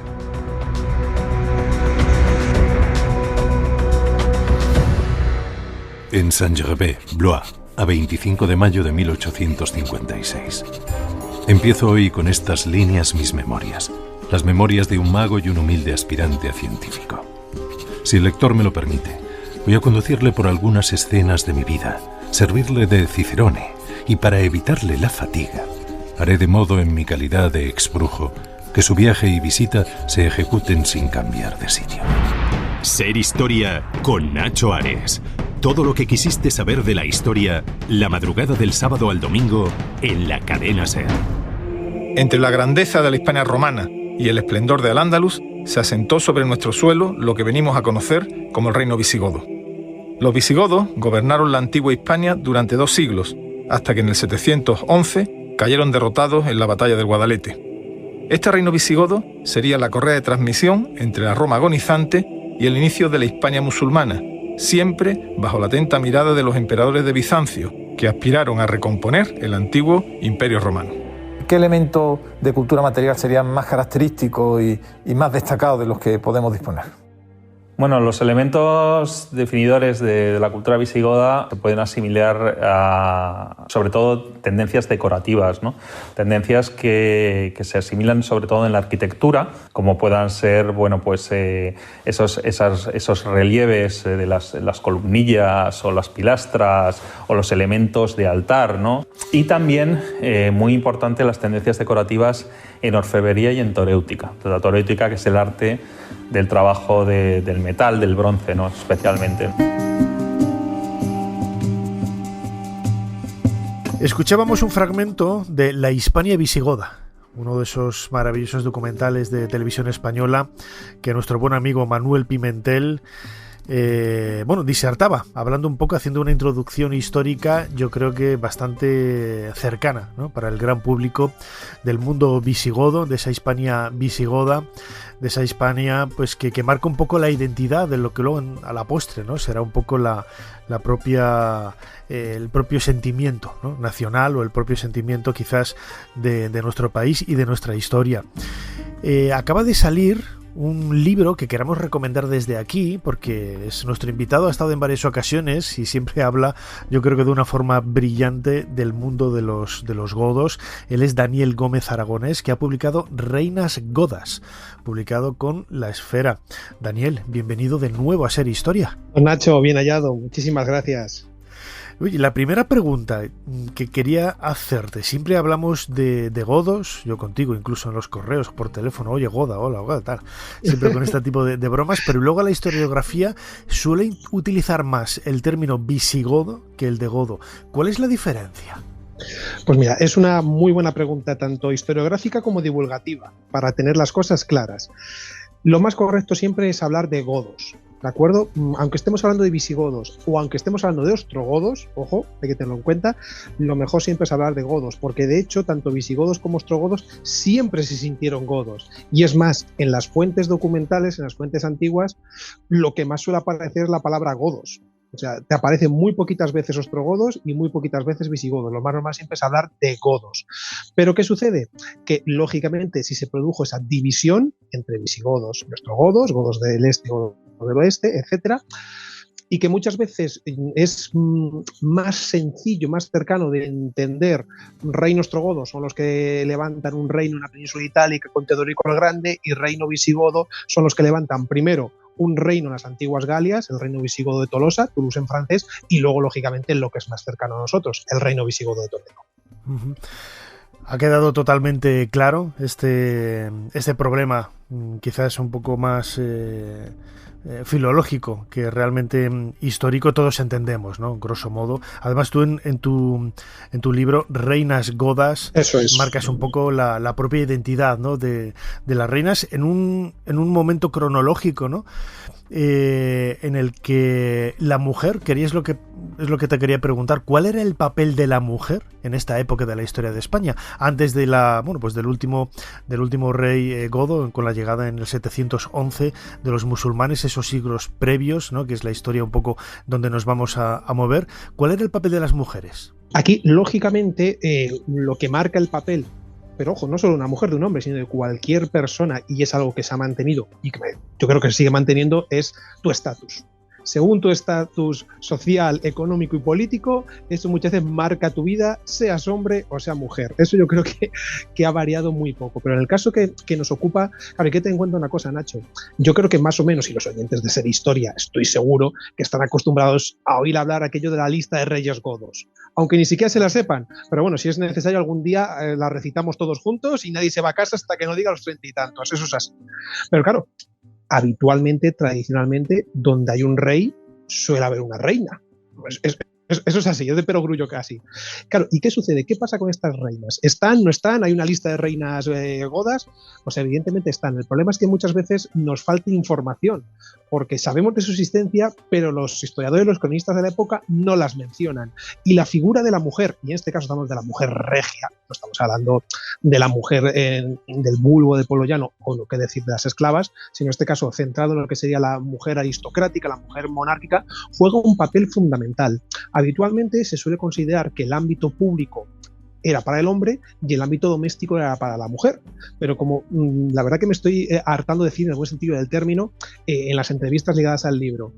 En Saint-Gervais, Blois, a 25 de mayo de 1856. Empiezo hoy con estas líneas mis memorias, las memorias de un mago y un humilde aspirante a científico. Si el lector me lo permite, voy a conducirle por algunas escenas de mi vida, servirle de cicerone, y para evitarle la fatiga, haré de modo en mi calidad de exbrujo que su viaje y visita se ejecuten sin cambiar de sitio. Ser Historia con Nacho Ares. Todo lo que quisiste saber de la historia, la madrugada del sábado al domingo, en la cadena SER. Entre la grandeza de la Hispania romana y el esplendor de Al-Ándalus, se asentó sobre nuestro suelo lo que venimos a conocer como el reino visigodo. Los visigodos gobernaron la antigua Hispania durante 2 siglos, hasta que en el 711 cayeron derrotados en la batalla del Guadalete. Este reino visigodo sería la correa de transmisión entre la Roma agonizante y el inicio de la Hispania musulmana, siempre bajo la atenta mirada de los emperadores de Bizancio, que aspiraron a recomponer el antiguo Imperio Romano. ¿Qué elemento de cultura material sería más característico y más destacado de los que podemos disponer? Bueno, los elementos definidores de la cultura visigoda se pueden asimilar a, sobre todo, tendencias decorativas, ¿no? Tendencias que se asimilan sobre todo en la arquitectura, como puedan ser, bueno, pues esos relieves de las columnillas o las pilastras o los elementos de altar, ¿no? Y también, muy importante, las tendencias decorativas en orfebrería y en toréutica. La toréutica, que es el arte del trabajo del metal, del bronce, ¿no? Especialmente. Escuchábamos un fragmento de La Hispania visigoda, uno de esos maravillosos documentales de televisión española que nuestro buen amigo Manuel Pimentel disertaba, hablando un poco, haciendo una introducción histórica, yo creo que bastante cercana, ¿no?, para el gran público del mundo visigodo, de esa Hispania visigoda, de esa Hispania pues que marca un poco la identidad de lo que luego a la postre, ¿no?, será un poco la propia el propio sentimiento, ¿no?, nacional, o el propio sentimiento quizás de nuestro país y de nuestra historia. Acaba de salir un libro que queramos recomendar desde aquí, porque es nuestro invitado, ha estado en varias ocasiones y siempre habla, yo creo que de una forma brillante, del mundo de los godos. Él es Daniel Gómez Aragonés, que ha publicado Reinas Godas, publicado con La Esfera. Daniel, bienvenido de nuevo a Ser Historia. Nacho, bien hallado, muchísimas gracias. Oye, la primera pregunta que quería hacerte, siempre hablamos de godos, yo contigo, incluso en los correos, por teléfono, oye, goda, hola, goda, tal, siempre con este tipo de bromas, pero luego la historiografía suele utilizar más el término visigodo que el de godo. ¿Cuál es la diferencia? Pues mira, es una muy buena pregunta, tanto historiográfica como divulgativa, para tener las cosas claras. Lo más correcto siempre es hablar de godos, ¿de acuerdo? Aunque estemos hablando de visigodos o aunque estemos hablando de ostrogodos, ojo, hay que tenerlo en cuenta, lo mejor siempre es hablar de godos, porque de hecho tanto visigodos como ostrogodos siempre se sintieron godos. Y es más, en las fuentes documentales, en las fuentes antiguas, lo que más suele aparecer es la palabra godos. O sea, te aparecen muy poquitas veces ostrogodos y muy poquitas veces visigodos. Lo más normal siempre es hablar de godos. Pero ¿qué sucede? Que lógicamente si se produjo esa división entre visigodos y ostrogodos, godos del este o del oeste, etcétera, y que muchas veces es más sencillo, más cercano de entender, reino ostrogodo son los que levantan un reino en la península itálica con Teodorico el Grande, y reino visigodo son los que levantan primero un reino en las antiguas Galias, el reino visigodo de Tolosa, Toulouse en francés, y luego lógicamente lo que es más cercano a nosotros, el reino visigodo de Toledo. Uh-huh. Ha quedado totalmente claro este problema, quizás un poco más filológico que realmente histórico. Todos entendemos, ¿no?, grosso modo. Además tú en tu libro Reinas Godas, eso es, marcas un poco la propia identidad, ¿no?, de las reinas en un momento cronológico, ¿no?, en el que la mujer, querías lo que es lo que te quería preguntar. ¿Cuál era el papel de la mujer en esta época de la historia de España? Antes de del último rey godo, con la llegada en el 711 de los musulmanes, esos siglos previos, ¿no? Que es la historia un poco donde nos vamos a mover. ¿Cuál era el papel de las mujeres? Aquí, lógicamente, lo que marca el papel, pero ojo, no solo de una mujer, de un hombre, sino de cualquier persona, y es algo que se ha mantenido y que yo creo que se sigue manteniendo, es tu estatus. Según tu estatus social, económico y político, eso muchas veces marca tu vida, seas hombre o sea mujer. Eso yo creo que ha variado muy poco. Pero en el caso que nos ocupa, claro, hay que tener en cuenta una cosa, Nacho. Yo creo que más o menos, y los oyentes de Ser Historia, estoy seguro que están acostumbrados a oír hablar aquello de la lista de reyes godos. Aunque ni siquiera se la sepan. Pero bueno, si es necesario, algún día la recitamos todos juntos y nadie se va a casa hasta que no diga los 30 y tantos. Eso es así. Pero claro, habitualmente, tradicionalmente, donde hay un rey, suele haber una reina. Pues eso es así, es de perogrullo casi. Claro, ¿y qué sucede? ¿Qué pasa con estas reinas? ¿Están, no están? ¿Hay una lista de reinas godas? Pues evidentemente están. El problema es que muchas veces nos falta información, porque sabemos de su existencia, pero los historiadores, los cronistas de la época no las mencionan. Y la figura de la mujer, y en este caso estamos de la mujer regia, no estamos hablando de la mujer del vulgo de pueblo llano, o lo que decir de las esclavas, sino en este caso centrado en lo que sería la mujer aristocrática, la mujer monárquica, juega un papel fundamental. Habitualmente se suele considerar que el ámbito público era para el hombre y el ámbito doméstico era para la mujer. Pero como la verdad que me estoy hartando de decir en el buen sentido del término, en las entrevistas ligadas al libro,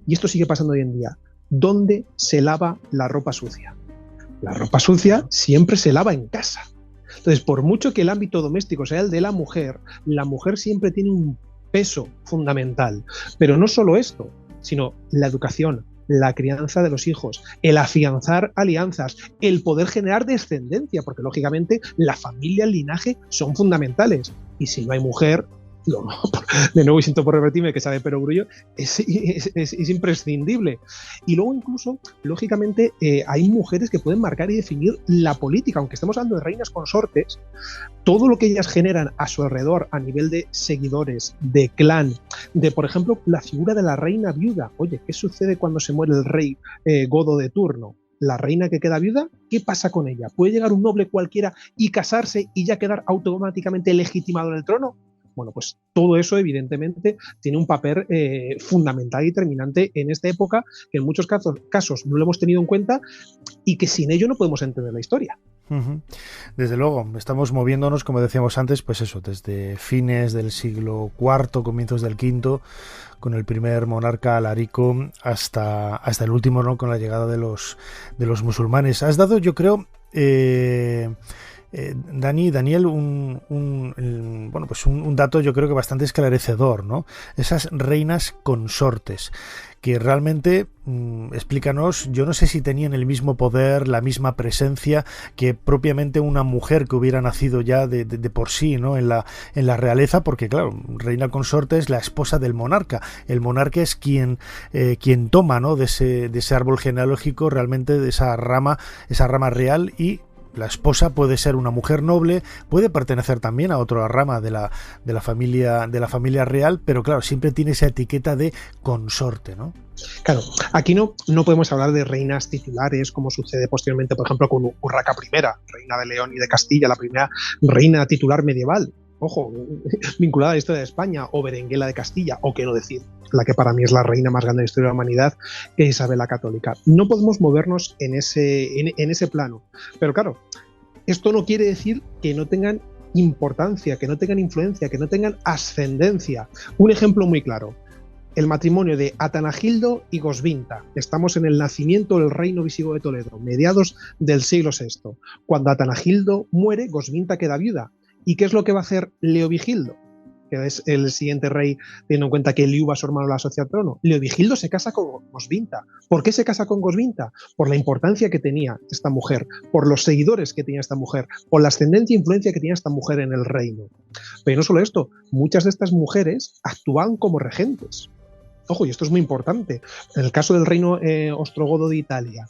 y esto sigue pasando hoy en día, ¿dónde se lava la ropa sucia? La ropa sucia siempre se lava en casa. Entonces, por mucho que el ámbito doméstico sea el de la mujer siempre tiene un peso fundamental. Pero no solo esto, sino la educación, la crianza de los hijos, el afianzar alianzas, el poder generar descendencia, porque lógicamente la familia, el linaje son fundamentales. Y si no hay mujer, de nuevo, y siento por repetirme que sabe perogrullo, es imprescindible. Y luego incluso, lógicamente, hay mujeres que pueden marcar y definir la política, aunque estemos hablando de reinas consortes, todo lo que ellas generan a su alrededor a nivel de seguidores, de clan, de, por ejemplo, la figura de la reina viuda. Oye, ¿qué sucede cuando se muere el rey godo de turno? La reina que queda viuda, ¿qué pasa con ella? ¿Puede llegar un noble cualquiera y casarse y ya quedar automáticamente legitimado en el trono? Bueno, pues todo eso evidentemente tiene un papel fundamental y determinante en esta época, que en muchos casos no lo hemos tenido en cuenta y que sin ello no podemos entender la historia. Desde luego, estamos moviéndonos, como decíamos antes, pues eso, desde fines del siglo IV, comienzos del V, con el primer monarca Alarico, hasta el último, ¿no? Con la llegada de los musulmanes. Has dado, yo creo, Daniel, un dato yo creo que bastante esclarecedor, ¿no? Esas reinas consortes, que realmente, explícanos, yo no sé si tenían el mismo poder, la misma presencia que propiamente una mujer que hubiera nacido ya de por sí, ¿no? en la realeza, porque claro, reina consorte es la esposa del monarca. El monarca es quien toma, ¿no? de ese árbol genealógico, realmente de esa rama real, y la esposa puede ser una mujer noble, puede pertenecer también a otra rama de la familia real, pero claro, siempre tiene esa etiqueta de consorte, ¿no? Claro, aquí no podemos hablar de reinas titulares como sucede posteriormente, por ejemplo, con Urraca I, reina de León y de Castilla, la primera reina titular medieval. Ojo, vinculada a la historia de España, o Berenguela de Castilla, o qué no decir, la que para mí es la reina más grande de la historia de la humanidad, que es Isabel la Católica. No podemos movernos en ese plano. Pero claro, esto no quiere decir que no tengan importancia, que no tengan influencia, que no tengan ascendencia. Un ejemplo muy claro, el matrimonio de Atanagildo y Goswinta. Estamos en el nacimiento del reino visigodo de Toledo, mediados del siglo VI. Cuando Atanagildo muere, Goswinta queda viuda. ¿Y qué es lo que va a hacer Leovigildo? Que es el siguiente rey, teniendo en cuenta que Liuba, su hermano, la asocia al trono. Leovigildo se casa con Goswinta. ¿Por qué se casa con Goswinta? Por la importancia que tenía esta mujer, por los seguidores que tenía esta mujer, por la ascendencia e influencia que tenía esta mujer en el reino. Pero no solo esto, muchas de estas mujeres actúan como regentes. Ojo, y esto es muy importante. En el caso del reino ostrogodo de Italia,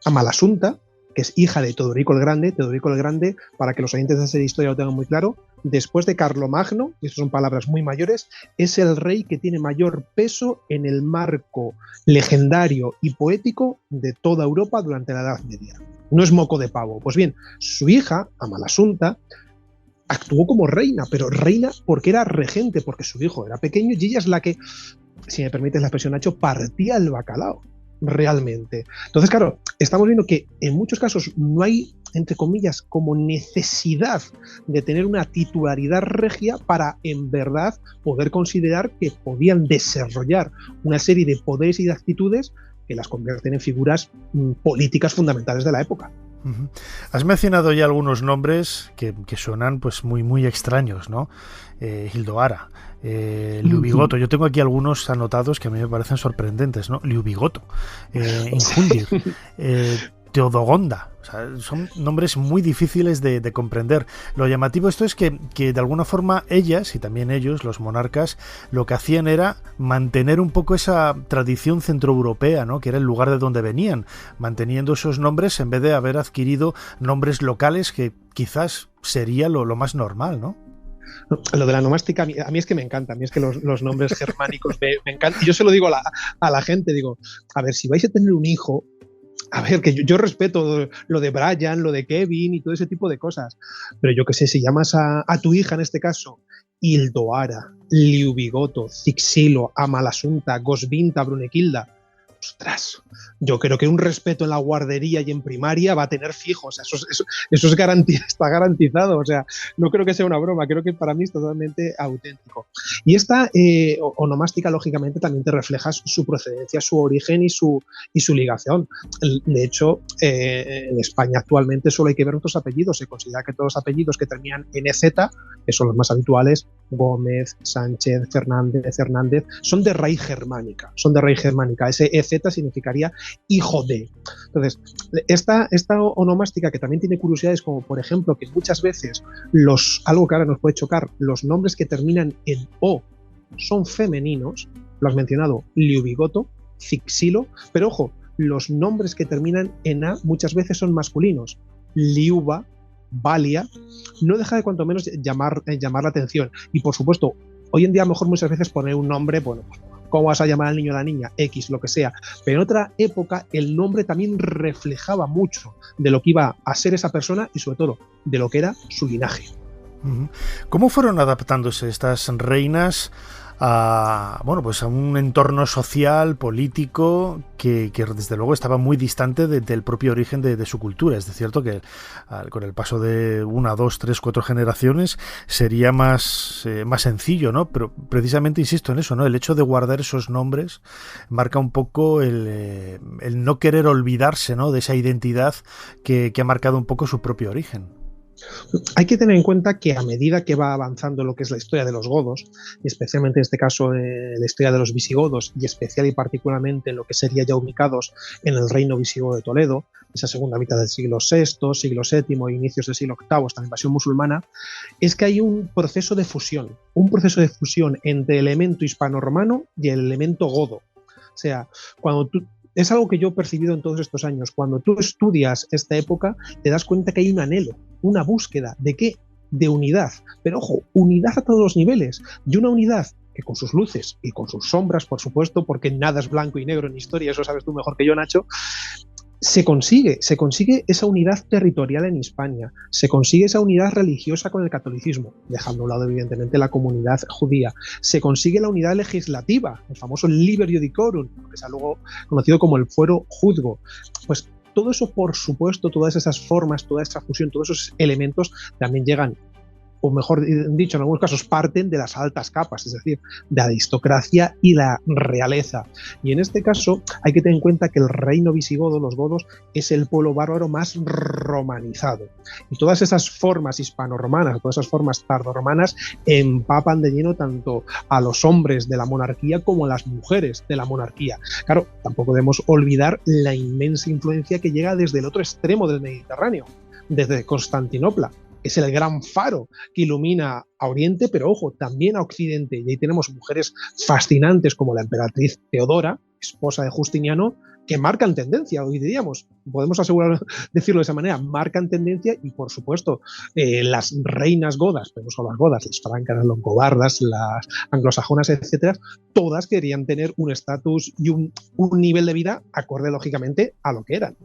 Amalasunta que es hija de Teodorico el Grande. Teodorico el Grande, para que los oyentes de esa historia lo tengan muy claro, después de Carlomagno, y estas son palabras muy mayores, es el rey que tiene mayor peso en el marco legendario y poético de toda Europa durante la Edad Media. No es moco de pavo. Pues bien, su hija, Amalasunta, actuó como reina, pero reina porque era regente, porque su hijo era pequeño y ella es la que, si me permites la expresión, Nacho, partía el bacalao, realmente. Entonces, claro, estamos viendo que en muchos casos no hay, entre comillas, como necesidad de tener una titularidad regia para, en verdad, poder considerar que podían desarrollar una serie de poderes y de actitudes que las convierten en figuras políticas fundamentales de la época. Has mencionado ya algunos nombres que suenan pues muy extraños, ¿no? Hildoara, Liubigoto. Yo tengo aquí algunos anotados que a mí me parecen sorprendentes, ¿no? Liubigoto, Injundir, Teodogonda. O sea, son nombres muy difíciles de comprender. Lo llamativo esto es que de alguna forma ellas y también ellos, los monarcas, lo que hacían era mantener un poco esa tradición centroeuropea, ¿no? Que era el lugar de donde venían, manteniendo esos nombres en vez de haber adquirido nombres locales que quizás sería lo más normal, ¿no? Lo de la nomástica a mí es que me encanta, a mí es que los nombres germánicos me encantan. Y yo se lo digo a la gente, digo, a ver, si vais a tener un hijo, a ver, que yo respeto lo de Brian, lo de Kevin y todo ese tipo de cosas, pero yo qué sé, si llamas a tu hija en este caso Hildoara, Liubigoto, Cixilo, Amalasunta, Gosvinta, Brunequilda, ostras, yo creo que un respeto en la guardería y en primaria va a tener fijo, o sea, eso es está garantizado, o sea, no creo que sea una broma, creo que para mí es totalmente auténtico. Y esta onomástica, lógicamente, también te refleja su procedencia, su origen y su ligación. De hecho, en España actualmente solo hay que ver otros apellidos, se considera que todos los apellidos que terminan en EZ, que son los más habituales, Gómez, Sánchez, Hernández, son de raíz germánica, ese EZ significaría hijo de. Entonces, esta onomástica, que también tiene curiosidades, como por ejemplo que muchas veces algo que ahora nos puede chocar, los nombres que terminan en O son femeninos, lo has mencionado, Liubigoto, Cixilo, pero ojo, los nombres que terminan en A muchas veces son masculinos, Liuba, Valia, no deja de cuanto menos llamar la atención. Y por supuesto, hoy en día a lo mejor muchas veces poner un nombre, bueno, ¿cómo vas a llamar al niño o a la niña? X, lo que sea. Pero en otra época el nombre también reflejaba mucho de lo que iba a ser esa persona y sobre todo de lo que era su linaje. ¿Cómo fueron adaptándose estas reinas a un entorno social, político, que desde luego estaba muy distante del propio origen de su cultura? Es cierto que con el paso de 1, 2, 3, 4 generaciones sería más sencillo, ¿no? Pero precisamente insisto en eso, ¿no? El hecho de guardar esos nombres marca un poco el no querer olvidarse, ¿no? De esa identidad que ha marcado un poco su propio origen. Hay que tener en cuenta que a medida que va avanzando lo que es la historia de los godos, y especialmente en este caso la historia de los visigodos, y especial y particularmente en lo que sería ya ubicados en el reino visigodo de Toledo, esa segunda mitad del siglo VI, siglo VII e inicios del siglo VIII, hasta la invasión musulmana, es que hay un proceso de fusión entre el elemento hispano-romano y el elemento godo. O sea, es algo que yo he percibido en todos estos años. Cuando tú estudias esta época, te das cuenta que hay un anhelo, una búsqueda. ¿De qué? De unidad. Pero ojo, unidad a todos los niveles. Y una unidad que con sus luces y con sus sombras, por supuesto, porque nada es blanco y negro en historia, eso sabes tú mejor que yo, Nacho, se consigue esa unidad territorial en Hispania, se consigue esa unidad religiosa con el catolicismo, dejando a un lado evidentemente la comunidad judía, se consigue la unidad legislativa, el famoso Liber Iudicorum, que es luego conocido como el fuero juzgo. Pues todo eso, por supuesto, todas esas formas, toda esa fusión, todos esos elementos también llegan, o mejor dicho, en algunos casos parten de las altas capas, es decir, de la aristocracia y la realeza. Y en este caso hay que tener en cuenta que el reino visigodo, los godos, es el pueblo bárbaro más romanizado. Y todas esas formas hispano-romanas, todas esas formas tardorromanas empapan de lleno tanto a los hombres de la monarquía como a las mujeres de la monarquía. Claro, tampoco debemos olvidar la inmensa influencia que llega desde el otro extremo del Mediterráneo, desde Constantinopla. Es el gran faro que ilumina a Oriente, pero ojo, también a Occidente. Y ahí tenemos mujeres fascinantes como la emperatriz Teodora, esposa de Justiniano, que marcan tendencia, hoy diríamos, podemos asegurar, decirlo de esa manera, marcan tendencia y, por supuesto, las reinas godas, pero no solo las godas, las francas, las longobardas, las anglosajonas, etcétera, todas querían tener un estatus y un nivel de vida acorde, lógicamente, a lo que eran.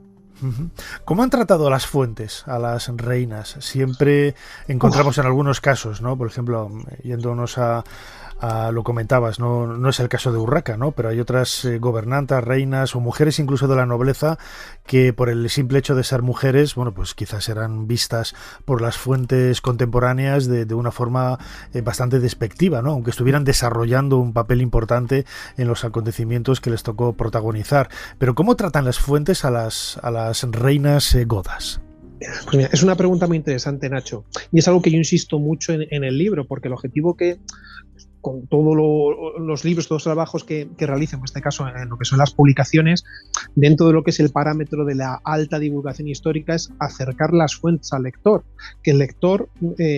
¿Cómo han tratado a las fuentes, a las reinas? Siempre encontramos en algunos casos, ¿no? Por ejemplo, yéndonos a lo comentabas, no es el caso de Urraca, ¿no? Pero hay otras gobernantas, reinas o mujeres incluso de la nobleza que por el simple hecho de ser mujeres, bueno, pues quizás eran vistas por las fuentes contemporáneas de una forma bastante despectiva, ¿no? Aunque estuvieran desarrollando un papel importante en los acontecimientos que les tocó protagonizar. Pero ¿cómo tratan las fuentes a las reinas godas? Pues mira, es una pregunta muy interesante, Nacho, y es algo que yo insisto mucho en el libro, porque el objetivo que con todos los libros, todos los trabajos que realicen, en este caso en lo que son las publicaciones, dentro de lo que es el parámetro de la alta divulgación histórica, es acercar las fuentes al lector, que el lector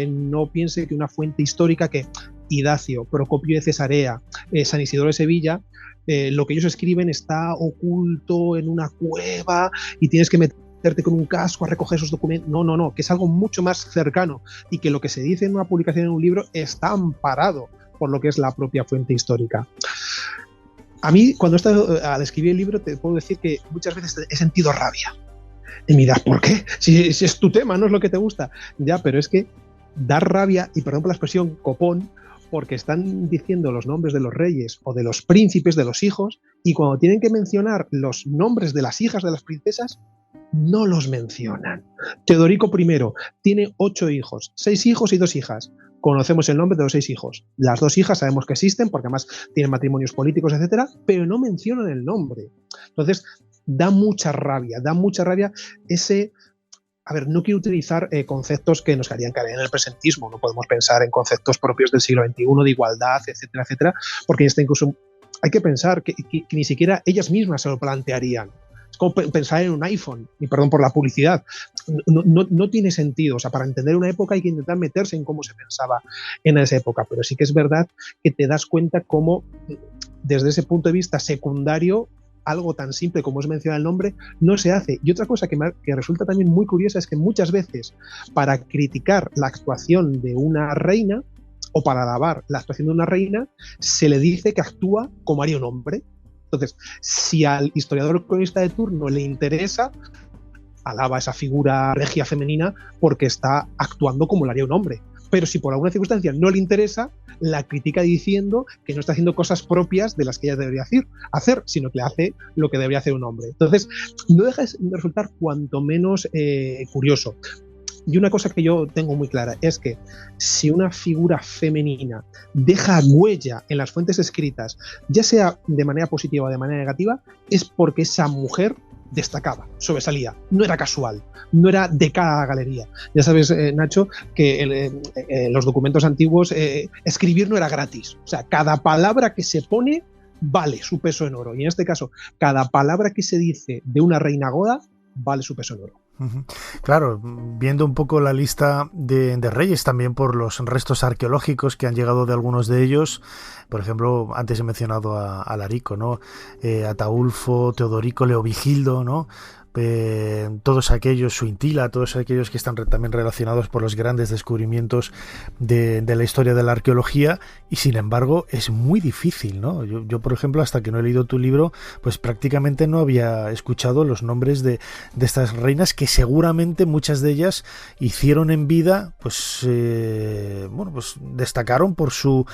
no piense que una fuente histórica, que Idacio, Procopio de Cesarea, San Isidoro de Sevilla, lo que ellos escriben está oculto en una cueva y tienes que meterte con un casco a recoger esos documentos. No, que es algo mucho más cercano y que lo que se dice en una publicación, en un libro, está amparado por lo que es la propia fuente histórica. A mí, cuando al escribir el libro, te puedo decir que muchas veces he sentido rabia. Y me dirás, ¿por qué? Si es tu tema, no es lo que te gusta. Ya, pero es que dar rabia, y perdón por la expresión, copón, porque están diciendo los nombres de los reyes o de los príncipes, de los hijos, y cuando tienen que mencionar los nombres de las hijas de las princesas, no los mencionan. Teodorico I tiene 8 hijos, 6 hijos y 2 hijas. Conocemos el nombre de los 6 hijos. Las 2 hijas sabemos que existen porque además tienen matrimonios políticos, etcétera, pero no mencionan el nombre. Entonces, da mucha rabia ese... A ver, no quiero utilizar conceptos que nos harían caer en el presentismo, no podemos pensar en conceptos propios del siglo XXI de igualdad, etcétera, etcétera, porque incluso hay que pensar que ni siquiera ellas mismas se lo plantearían. Es como pensar en un iPhone, y perdón por la publicidad, no tiene sentido. O sea, para entender una época hay que intentar meterse en cómo se pensaba en esa época, pero sí que es verdad que te das cuenta cómo, desde ese punto de vista secundario, algo tan simple como es mencionar el nombre no se hace. Y otra cosa que resulta también muy curiosa es que muchas veces, para criticar la actuación de una reina o para alabar la actuación de una reina, se le dice que actúa como haría un hombre. Entonces, si al historiador cronista de turno le interesa, alaba esa figura regia femenina porque está actuando como lo haría un hombre. Pero si por alguna circunstancia no le interesa, la critica diciendo que no está haciendo cosas propias de las que ella debería hacer, sino que hace lo que debería hacer un hombre. Entonces, no deja de resultar cuanto menos curioso. Y una cosa que yo tengo muy clara es que si una figura femenina deja huella en las fuentes escritas, ya sea de manera positiva o de manera negativa, es porque esa mujer destacaba, sobresalía, no era casual, no era de cada galería. Ya sabes, Nacho, que los documentos antiguos escribir no era gratis. O sea, cada palabra que se pone vale su peso en oro. Y en este caso, cada palabra que se dice de una reina goda vale su peso en oro. Claro, viendo un poco la lista de reyes, también por los restos arqueológicos que han llegado de algunos de ellos, por ejemplo, antes he mencionado a Alarico, ¿no? Ataulfo, Teodorico, Leovigildo, ¿no? Todos aquellos, Suintila, todos aquellos que están también relacionados por los grandes descubrimientos de la historia de la arqueología, y sin embargo es muy difícil, ¿no? Yo, por ejemplo, hasta que no he leído tu libro, pues prácticamente no había escuchado los nombres de estas reinas, que seguramente muchas de ellas hicieron en vida, pues pues destacaron por su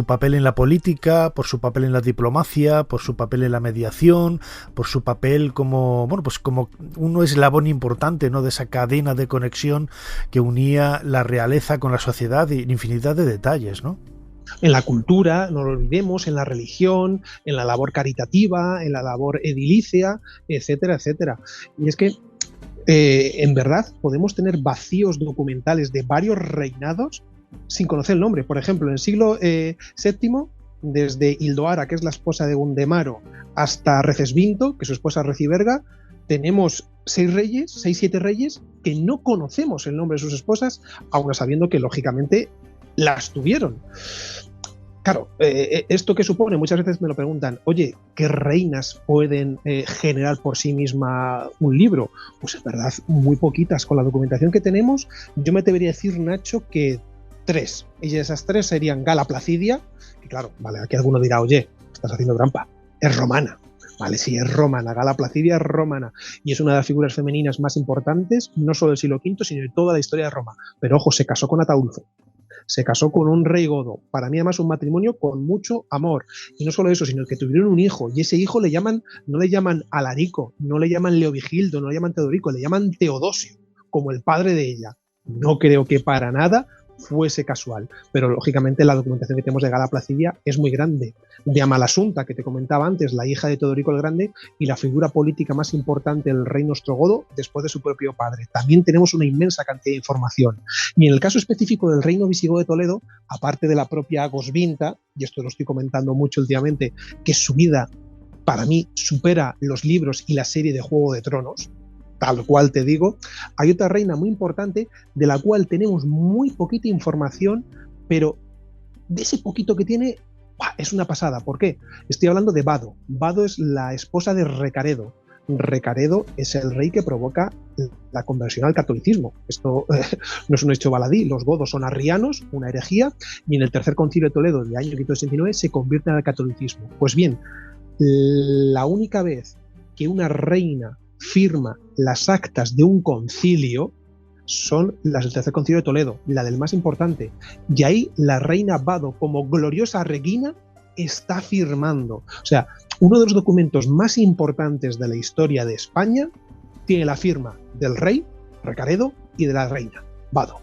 papel en la política, por su papel en la diplomacia, por su papel en la mediación, por su papel como un eslabón importante, ¿no?, de esa cadena de conexión que unía la realeza con la sociedad, y infinidad de detalles, ¿no? En la cultura, no lo olvidemos, en la religión, en la labor caritativa, en la labor edilicia, etcétera, etcétera. Y es que en verdad podemos tener vacíos documentales de varios reinados sin conocer el nombre. Por ejemplo, en el siglo VII, desde Hildoara, que es la esposa de Gundemaro, hasta Recesvinto, que es su esposa Reciberga, tenemos 6-7 reyes que no conocemos el nombre de sus esposas, aun sabiendo que lógicamente las tuvieron. Claro, ¿esto qué supone? Muchas veces me lo preguntan, oye, ¿qué reinas pueden generar por sí misma un libro? Pues es verdad, muy poquitas. Con la documentación que tenemos, yo me atrevería a decir, Nacho, que 3. Y esas 3 serían Gala Placidia, y claro, vale, aquí alguno dirá, oye, estás haciendo trampa, es romana. Vale, sí, es romana, Gala Placidia es romana, y es una de las figuras femeninas más importantes, no solo del siglo V, sino de toda la historia de Roma. Pero ojo, se casó con Ataulfo. Se casó con un rey godo, para mí además un matrimonio con mucho amor, y no solo eso, sino que tuvieron un hijo, y ese hijo no le llaman Alarico, no le llaman Leovigildo, no le llaman Teodorico, le llaman Teodosio, como el padre de ella. No creo que para nada fuese casual, pero lógicamente la documentación que tenemos de Gala Placidia es muy grande. De Amalasunta, que te comentaba antes, la hija de Teodorico el Grande y la figura política más importante del reino ostrogodo después de su propio padre. También tenemos una inmensa cantidad de información. Y en el caso específico del reino visigodo de Toledo, aparte de la propia Goswinta, y esto lo estoy comentando mucho últimamente, que su vida para mí supera los libros y la serie de Juego de Tronos, tal cual te digo, hay otra reina muy importante de la cual tenemos muy poquita información, pero de ese poquito que tiene, es una pasada. ¿Por qué? Estoy hablando de Vado. Vado es la esposa de Recaredo. Recaredo es el rey que provoca la conversión al catolicismo. Esto no es un hecho baladí. Los godos son arrianos, una herejía, y en el tercer concilio de Toledo del año 569 se convierten al catolicismo. Pues bien, la única vez que una reina firma las actas de un concilio son las del tercer concilio de Toledo, la del más importante, y ahí la reina Vado, como gloriosa regina, está firmando. O sea, uno de los documentos más importantes de la historia de España tiene la firma del rey, Recaredo, y de la reina, Vado.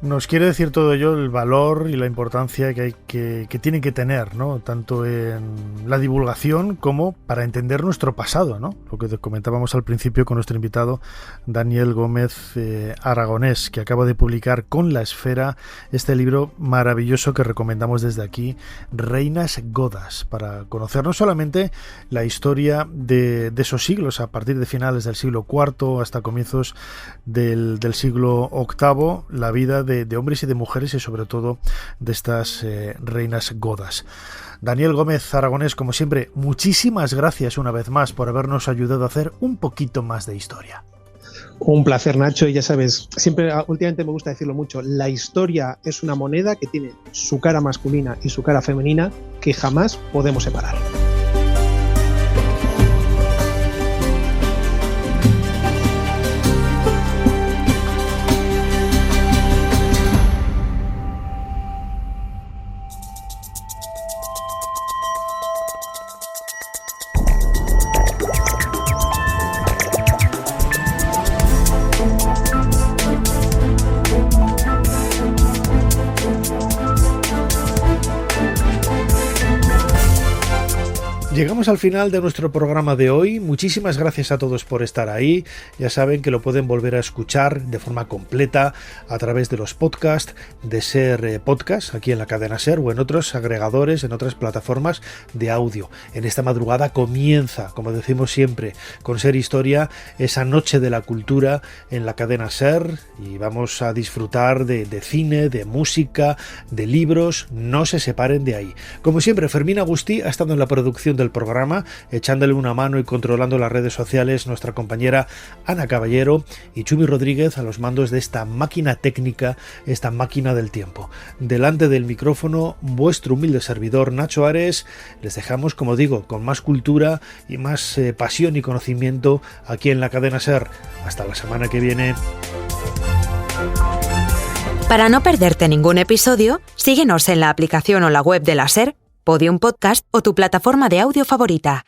Nos quiere decir todo ello el valor y la importancia que tiene que tener, ¿no? Tanto en la divulgación como para entender nuestro pasado, ¿no? Lo que comentábamos al principio con nuestro invitado Daniel Gómez Aragonés, que acaba de publicar con La Esfera este libro maravilloso que recomendamos desde aquí, Reinas Godas, para conocer no solamente la historia de esos siglos, a partir de finales del siglo IV hasta comienzos del siglo VIII, la vida de hombres y de mujeres y sobre todo de estas reinas godas. Daniel Gómez Aragonés, como siempre, muchísimas gracias una vez más por habernos ayudado a hacer un poquito más de historia. Un placer, Nacho, y ya sabes, siempre últimamente me gusta decirlo mucho, la historia es una moneda que tiene su cara masculina y su cara femenina que jamás podemos separar. Llegamos al final de nuestro programa de hoy. Muchísimas gracias a todos por estar ahí. Ya saben que lo pueden volver a escuchar de forma completa a través de los podcasts de SER Podcast, aquí en la cadena SER, o en otros agregadores, en otras plataformas de audio. En esta madrugada comienza, como decimos siempre, con SER Historia, esa noche de la cultura en la cadena SER, y vamos a disfrutar de cine, de música, de libros. No se separen de ahí. Como siempre, Fermín Agustí ha estado en la producción del programa, echándole una mano y controlando las redes sociales nuestra compañera Ana Caballero, y Chumi Rodríguez a los mandos de esta máquina técnica, esta máquina del tiempo. Delante del micrófono, vuestro humilde servidor Nacho Ares. Les dejamos, como digo, con más cultura y más pasión y conocimiento aquí en la cadena SER. Hasta la semana que viene. Para no perderte ningún episodio, síguenos en la aplicación o la web de la SER, Podium Podcast o tu plataforma de audio favorita.